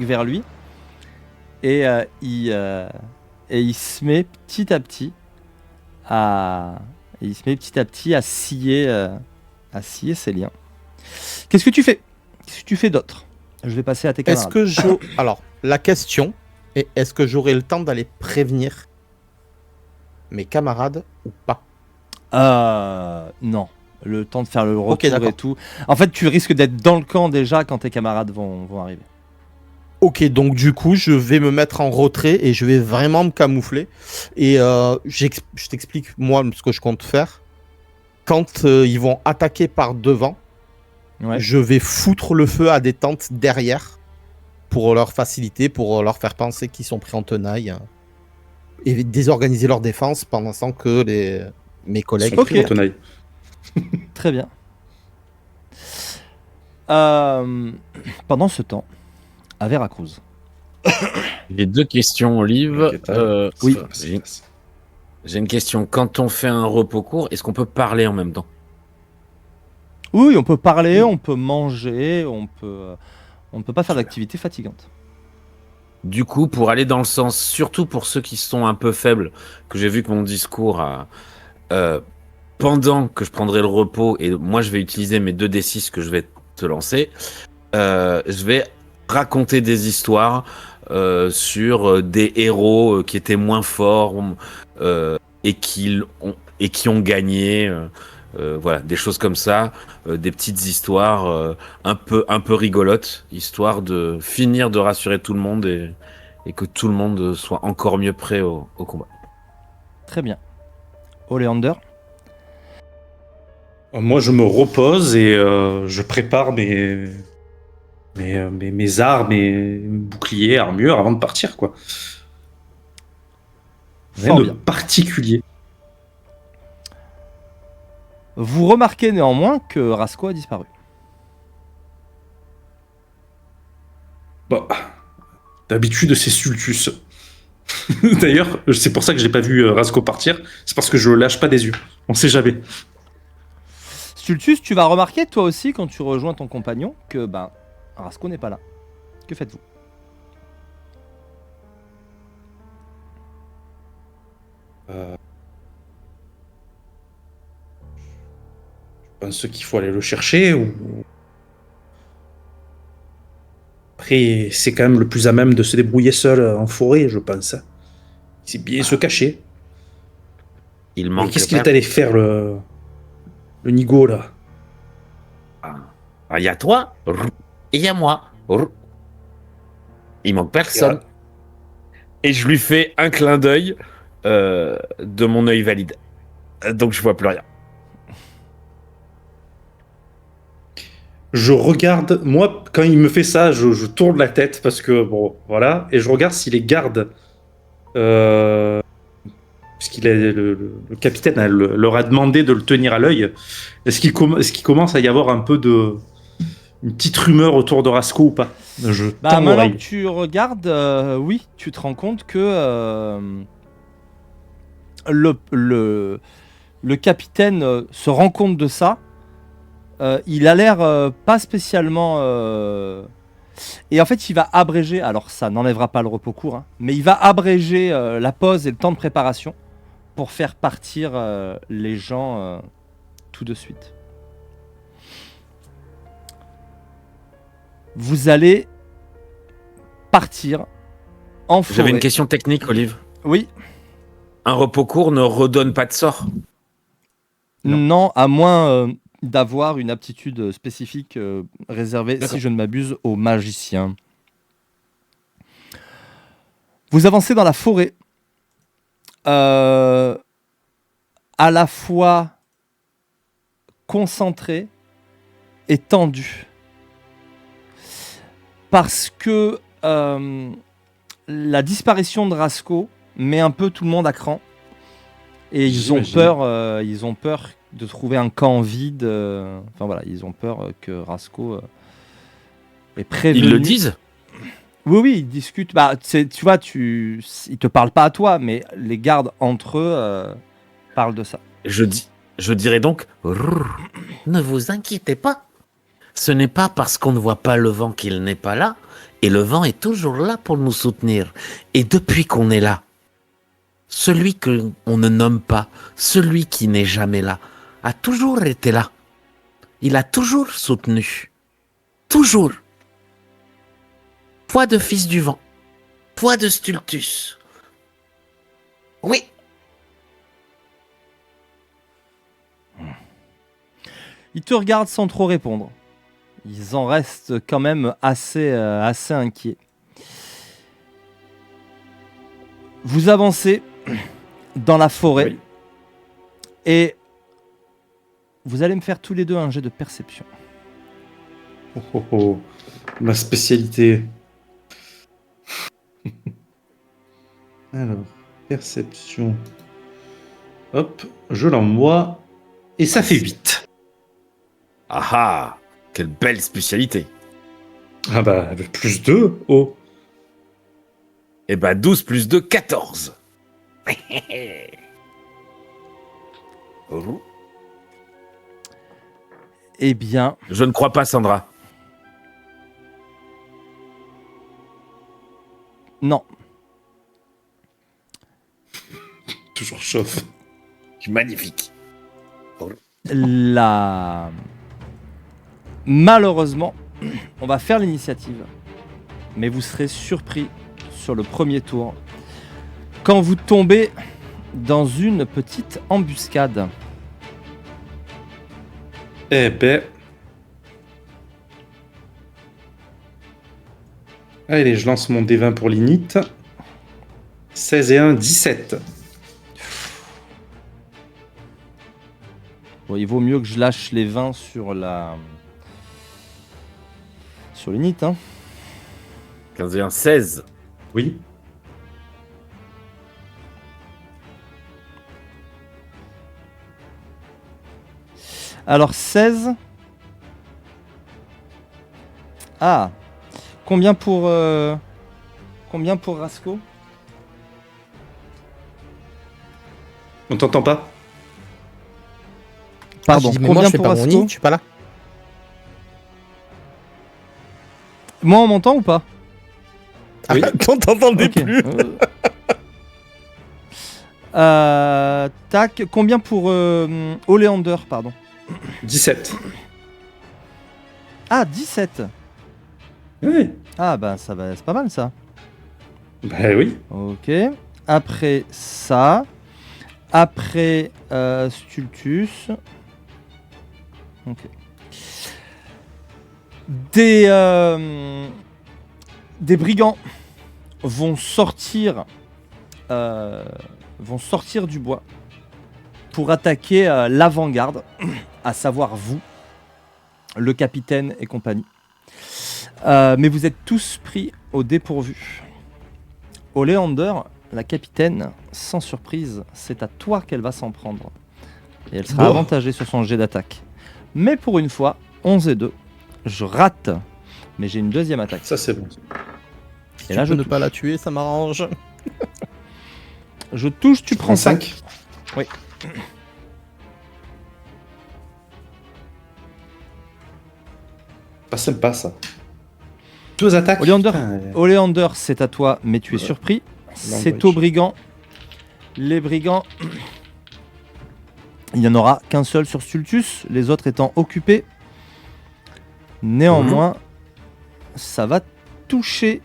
vers lui. Et il se met petit à petit à scier ses liens. Qu'est-ce que tu fais? Qu'est-ce que tu fais d'autre? Je vais passer à tes camarades. Alors, la question est, est-ce que j'aurai le temps d'aller prévenir mes camarades ou pas? Non. Le temps de faire le retour d'accord. et tout. En fait, tu risques d'être dans le camp déjà quand tes camarades vont arriver. Ok, donc du coup, je vais me mettre en retrait et je vais vraiment me camoufler. Et je t'explique, moi, ce que je compte faire. Quand ils vont attaquer par devant, je vais foutre le feu à des tentes derrière pour leur faciliter, pour leur faire penser qu'ils sont pris en tenaille. Et désorganiser leur défense pendant que mes collègues... Sont pris en tenaille. Très bien. Pendant ce temps, à Veracruz. J'ai 2 questions, Olive. Oui. J'ai une question. Quand on fait un repos court, est-ce qu'on peut parler en même temps? Oui, on peut parler, on peut manger, on ne peut pas faire d'activité fatigante. Du coup, pour aller dans le sens, surtout pour ceux qui sont un peu faibles, que j'ai vu que mon discours a... pendant que je prendrai le repos, et moi je vais utiliser mes 2d6 que je vais te lancer, je vais raconter des histoires sur des héros qui étaient moins forts et qui ont gagné, voilà, des choses comme ça, des petites histoires un peu rigolotes, histoire de finir de rassurer tout le monde et que tout le monde soit encore mieux prêt au combat. Très bien. Oleander. Moi, je me repose et je prépare mes armes, mes boucliers, armures avant de partir, quoi. Rien de particulier. Vous remarquez néanmoins que Rasco a disparu. Bah, d'habitude, c'est Sultus. D'ailleurs, c'est pour ça que j'ai pas vu Rasco partir. C'est parce que je le lâche pas des yeux. On sait jamais. Stultus, tu vas remarquer toi aussi quand tu rejoins ton compagnon que Rasco n'est pas là. Que faites-vous? Je pense qu'il faut aller le chercher ou... Après, c'est quand même le plus à même de se débrouiller seul en forêt, je pense. Il sait bien se cacher. Il Mais manque. qu'est-ce qu'il est allé faire, le nigo, là? Il y a toi et il y a moi. Il manque personne. Et je lui fais un clin d'œil de mon œil valide. Donc je vois plus rien. Je regarde, moi, quand il me fait ça, je tourne la tête parce que, bon, voilà, et je regarde si les gardes, puisqu'il est le capitaine leur a demandé de le tenir à l'œil, est-ce qu'il commence à y avoir un peu une petite rumeur autour de Rasco ou pas? Je tends Maintenant l'oreille. que tu regardes, oui, tu te rends compte que le capitaine se rend compte de ça. Il a l'air pas spécialement... Et en fait, il va abréger, alors ça n'enlèvera pas le repos court, hein, mais il va abréger la pause et le temps de préparation pour faire partir les gens tout de suite. Vous allez partir en forêt. J'avais une question technique, Olive. Oui. Un repos court ne redonne pas de sort. Non, à moins d'avoir une aptitude spécifique réservée, D'accord. si je ne m'abuse, aux magiciens. Vous avancez dans la forêt. À la fois concentré et tendu. Parce que la disparition de Rasco met un peu tout le monde à cran. Et ils ont peur de trouver un camp vide. Enfin voilà, ils ont peur que Rasco est prévenu. Ils le disent? Oui, ils discutent. Bah, tu vois, ils te parlent pas à toi, mais les gardes entre eux parlent de ça. Je dirais donc, ne vous inquiétez pas. Ce n'est pas parce qu'on ne voit pas le vent qu'il n'est pas là, et le vent est toujours là pour nous soutenir. Et depuis qu'on est là, celui qu'on ne nomme pas, celui qui n'est jamais là, a toujours été là. Il a toujours soutenu. Toujours. Poids de fils du vent. Poids de Stultus. Oui. Ils te regardent sans trop répondre. Ils en restent quand même assez inquiets. Vous avancez dans la forêt Oui. et vous allez me faire tous les deux un jet de perception. Oh, oh, oh. Ma spécialité. Alors, perception. Hop, je l'envoie. Et ça fait 8. Ah ah, quelle belle spécialité. Ah bah, avec plus 2. Oh. Eh ben 12 plus 2, 14. Eh bien, Je ne crois pas, Sandra. non. Toujours chauffe. Magnifique. Malheureusement, on va faire l'initiative. Mais vous serez surpris sur le premier tour quand vous tombez dans une petite embuscade. Eh ben. Allez, je lance mon D20 pour l'init. 16 et 1, 17. Bon, il vaut mieux que je lâche les 20 sur l'init, hein. 15 et 1, 16. Oui. Alors 16. Ah. Combien pour Rasco? On t'entend pas? Pardon, Ah, j'ai dit, mais moi, combien je fais pour pas mon Rasco? nid, je suis pas là. Moi on m'entend ou pas? Oui. On t'entendait Ok. plus. Tac, combien pour Oleander, pardon? 17. Ah, 17. Oui. Ah bah ça va, c'est pas mal ça. Bah oui. Ok. Après ça. Après Stultus. Ok. Des brigands vont sortir du bois pour attaquer l'avant-garde, à savoir vous, le capitaine et compagnie. Mais vous êtes tous pris au dépourvu. Oleander, la capitaine, sans surprise, c'est à toi qu'elle va s'en prendre. Et elle sera Bon. avantagée sur son jet d'attaque. Mais pour une fois, 11 et 2, je rate. Mais j'ai une deuxième attaque. Ça, c'est bon. Et là, Je je peux ne touche. pas la tuer, ça m'arrange. Je touche, tu prends 5. 5. Oui. Pas sympa, ça. 2 attaques. Oleander, Putain, Oleander, c'est à toi, mais tu es surpris. C'est Language. aux brigands. Les brigands, il n'y en aura qu'un seul sur Stultus, les autres étant occupés. Néanmoins, ça va toucher.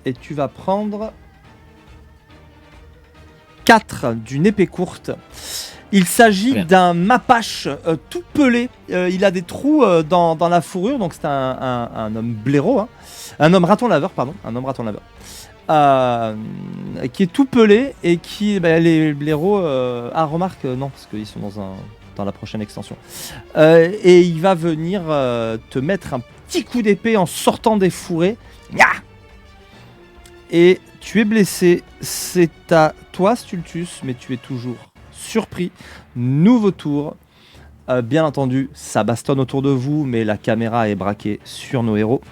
Et tu vas prendre 4 d'une épée courte. Il s'agit Bien. d'un mapache tout pelé. Il a des trous dans la fourrure, donc c'est un homme blaireau, hein. Un homme raton laveur, pardon, un homme raton laveur. Qui est tout pelé et qui, les blaireaux, remarque, non, parce qu'ils sont dans la prochaine extension. Et il va venir te mettre un petit coup d'épée en sortant des fourrés. Nya. Et tu es blessé, c'est à toi Stultus, mais tu es toujours surpris. Nouveau tour. Bien entendu, ça bastonne autour de vous, mais la caméra est braquée sur nos héros.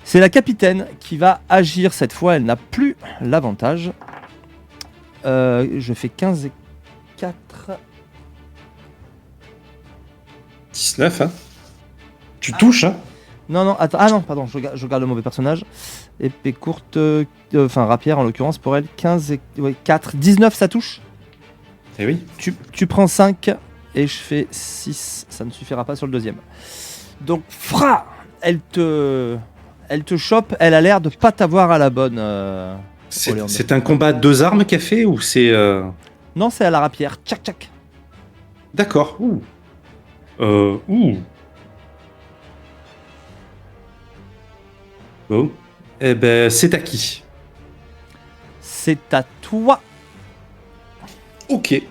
C'est la capitaine qui va agir cette fois, elle n'a plus l'avantage. Je fais 15 et 4. 19, hein. Tu touches, hein. Non, attends. Ah non, pardon, je regarde le mauvais personnage. Épée courte, rapière en l'occurrence pour elle. 15 et 4. 19, ça touche. Eh oui. Tu prends 5 et je fais 6. Ça ne suffira pas sur le deuxième. Donc, elle te chope. Elle a l'air de pas t'avoir à la bonne. Oleander. C'est un combat de 2 armes qu'a fait ou c'est... Non, c'est à la rapière. Tchac, tchac. D'accord. Ouh. Ouh. Bon. Eh ben, c'est à qui? C'est à toi. Ok.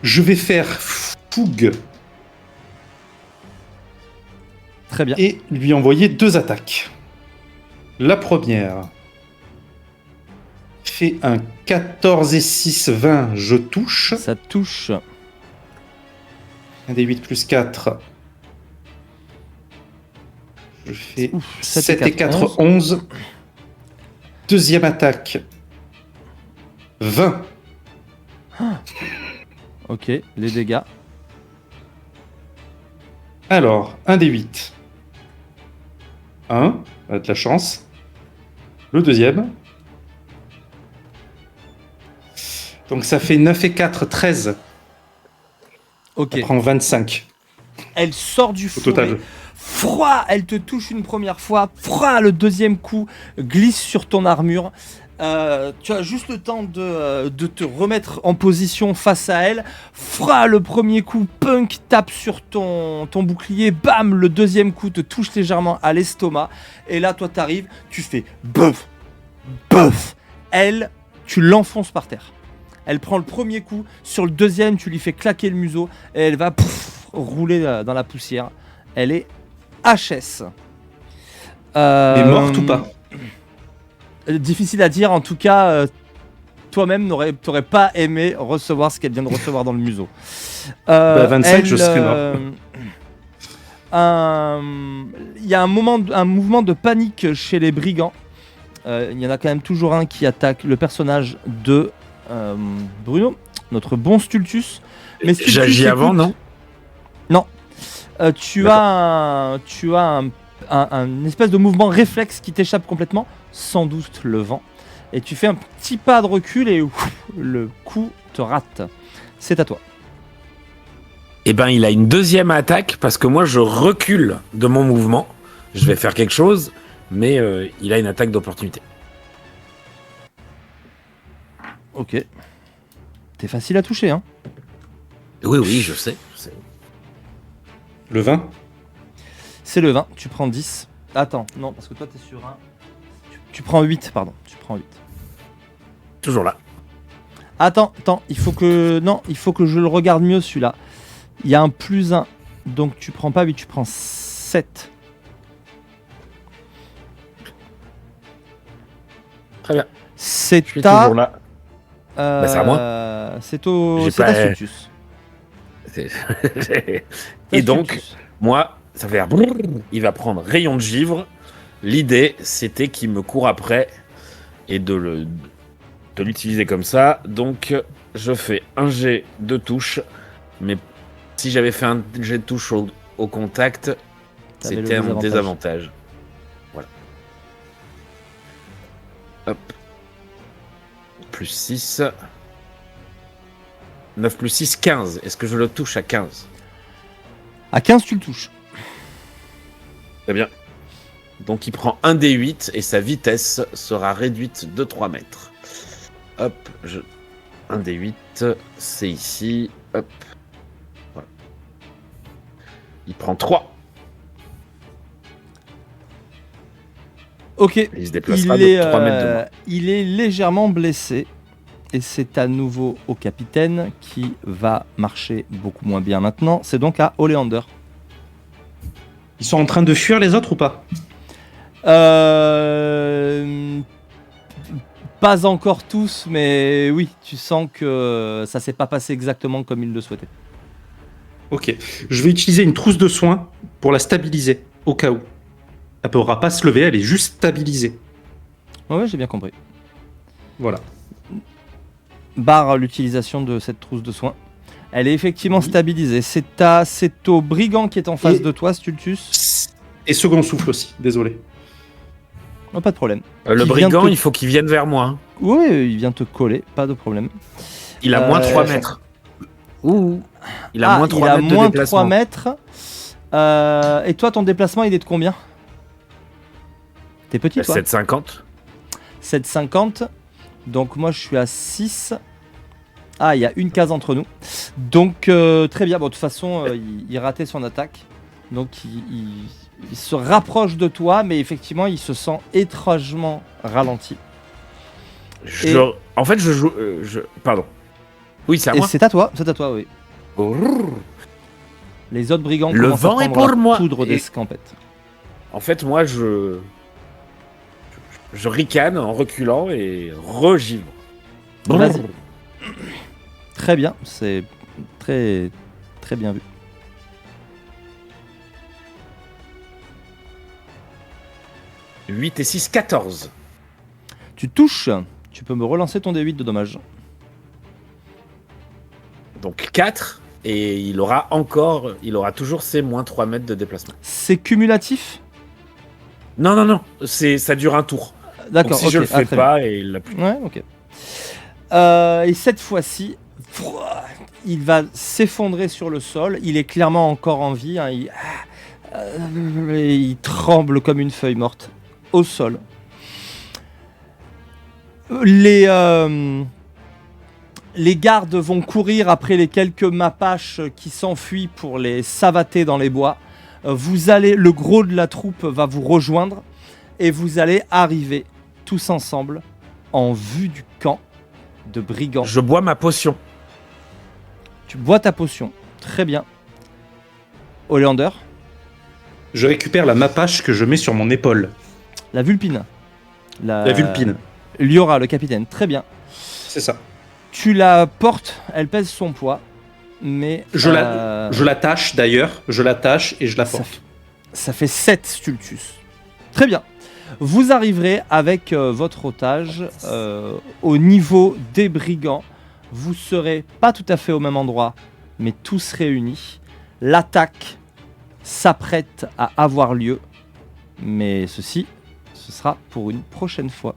Je vais faire fougue Très bien. et lui envoyer 2 attaques. La première fait un 14 et 6, 20. Je touche. Ça touche. 1 des 8 plus 4. Je fais Ouf, 7 et 4, 11. Deuxième attaque. 20. Ok, les dégâts. Alors, 1 des 8. 1. On a de la chance. Le deuxième. Donc ça fait 9 et 4, 13. Ok. Ça prend 25 Elle sort du au fourré. total. Froid, elle te touche une première fois. Froid, le deuxième coup glisse sur ton armure. Tu as juste le temps de te remettre en position face à elle. Froid, le premier coup, punk tape sur ton bouclier. Bam, le deuxième coup te touche légèrement à l'estomac. Et là, toi, t'arrives, tu fais bof, bof. Elle, tu l'enfonces par terre. Elle prend le premier coup. Sur le deuxième, tu lui fais claquer le museau. Et elle va rouler dans la poussière. Elle est HS. est morte ou pas? Difficile à dire, en tout cas, toi-même t'aurais pas aimé recevoir ce qu'elle vient de recevoir dans le museau. 25, je serais mort. Il y a un mouvement de panique chez les brigands. Il y en a quand même toujours un qui attaque le personnage de Bruno, notre bon Stultus. Mais Stultus, J'agis avant, écoute, non? tu as un espèce de mouvement réflexe qui t'échappe complètement, sans doute le vent, et tu fais un petit pas de recul et le coup te rate. C'est à toi. Eh ben, il a une deuxième attaque parce que moi, je recule de mon mouvement. Je vais faire quelque chose, mais il a une attaque d'opportunité. Ok. T'es facile à toucher, hein. Oui, je sais. Le 20. C'est le 20, tu prends 10. Attends, non, parce que toi t'es sur un... Tu prends 8, pardon, tu prends 8. Toujours là. Attends, il faut que je le regarde mieux celui-là. Il y a un plus 1, donc tu prends pas 8, tu prends 7. Très bien. C'est Je suis à... toujours là. C'est à moi. C'est J'ai à pas- Stultus. Et donc, moi, ça fait un brrr, il va prendre rayon de givre. L'idée, c'était qu'il me court après et de l'utiliser comme ça. Donc, je fais un jet de touche. Mais si j'avais fait un jet de touche au contact, T'avais le c'était un désavantage. désavantage. Voilà. Hop. Plus 6. 9 plus 6, 15. Est-ce que je le touche à 15? À 15, tu le touches. Très bien. Donc il prend un D8 et sa vitesse sera réduite de 3 mètres. hop, un des 8, c'est ici, hop. Voilà. Il prend 3. Ok, Il se déplacera de 3 mètres de moi. il est légèrement blessé. Et c'est à nouveau au capitaine qui va marcher beaucoup moins bien maintenant. C'est donc à Oleander. Ils sont en train de fuir les autres ou pas? Pas encore tous, mais oui, tu sens que ça s'est pas passé exactement comme il le souhaitait. Ok. Je vais utiliser une trousse de soins pour la stabiliser, au cas où. Elle ne pourra pas se lever, elle est juste stabilisée. Ouais, j'ai bien compris. Voilà. Barre l'utilisation de cette trousse de soins. Elle est effectivement stabilisée. C'est au brigand qui est en face de toi, Stultus. Et second souffle aussi, désolé. Oh, pas de problème. Le Qui brigand, vient te- il faut qu'il vienne vers moi. Hein. Oui, il vient te coller, pas de problème. Il a moins 3 mètres. Ouh. Il a moins 3 il a mètres de moins déplacement. 3 mètres. Et toi, ton déplacement, il est de combien? T'es petit, toi? 7,50. 7,50. Donc moi, je suis à 6. Ah, il y a une case entre nous. Donc, très bien. Bon, de toute façon, il ratait son attaque. Donc, il se rapproche de toi, mais effectivement, il se sent étrangement ralenti. En fait, je joue... Pardon. Oui, c'est à Et moi. c'est à toi, oui. Brrr. Les autres brigands Le commencent à vent est prendre pour la moi. poudre Et- d'escampette. En fait, moi, je ricane en reculant et regivre. Vas-y. Très bien, c'est très très bien vu. « 8 et 6, 14. Tu touches, tu peux me relancer ton D8 de dommages. Donc 4. Et il aura toujours ses moins 3 mètres de déplacement. C'est cumulatif? Non. Ça dure un tour. D'accord, Donc si ok. je le fais très pas, et il l'a plus. bien. Ouais, ok. Et cette fois-ci, il va s'effondrer sur le sol. Il est clairement encore en vie. Hein. Il tremble comme une feuille morte au sol. Les gardes vont courir après les quelques mapaches qui s'enfuient pour les savater dans les bois. Le gros de la troupe va vous rejoindre et vous allez arriver tous ensemble en vue du camp de brigands. Je bois ma potion. Tu bois ta potion. Très bien. Oleander, Je récupère la mapache que je mets sur mon épaule. la vulpine. La vulpine. Liora, le capitaine. Très bien. C'est ça. Tu la portes, elle pèse son poids, mais... Je l'attache d'ailleurs, je l'attache et je la porte. Ça fait 7 Stultus. Très bien. Vous arriverez avec votre otage au niveau des brigands. Vous serez pas tout à fait au même endroit, mais tous réunis. L'attaque s'apprête à avoir lieu, mais ce sera pour une prochaine fois.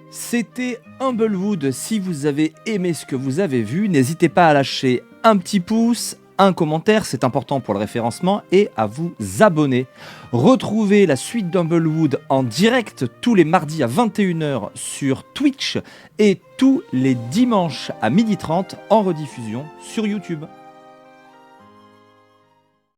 C'était Humblewood. Si vous avez aimé ce que vous avez vu, n'hésitez pas à lâcher un petit pouce, un commentaire, c'est important pour le référencement, et à vous abonner. Retrouvez la suite d'Humblewood en direct tous les mardis à 21h sur Twitch et tous les dimanches à 12h30 en rediffusion sur YouTube.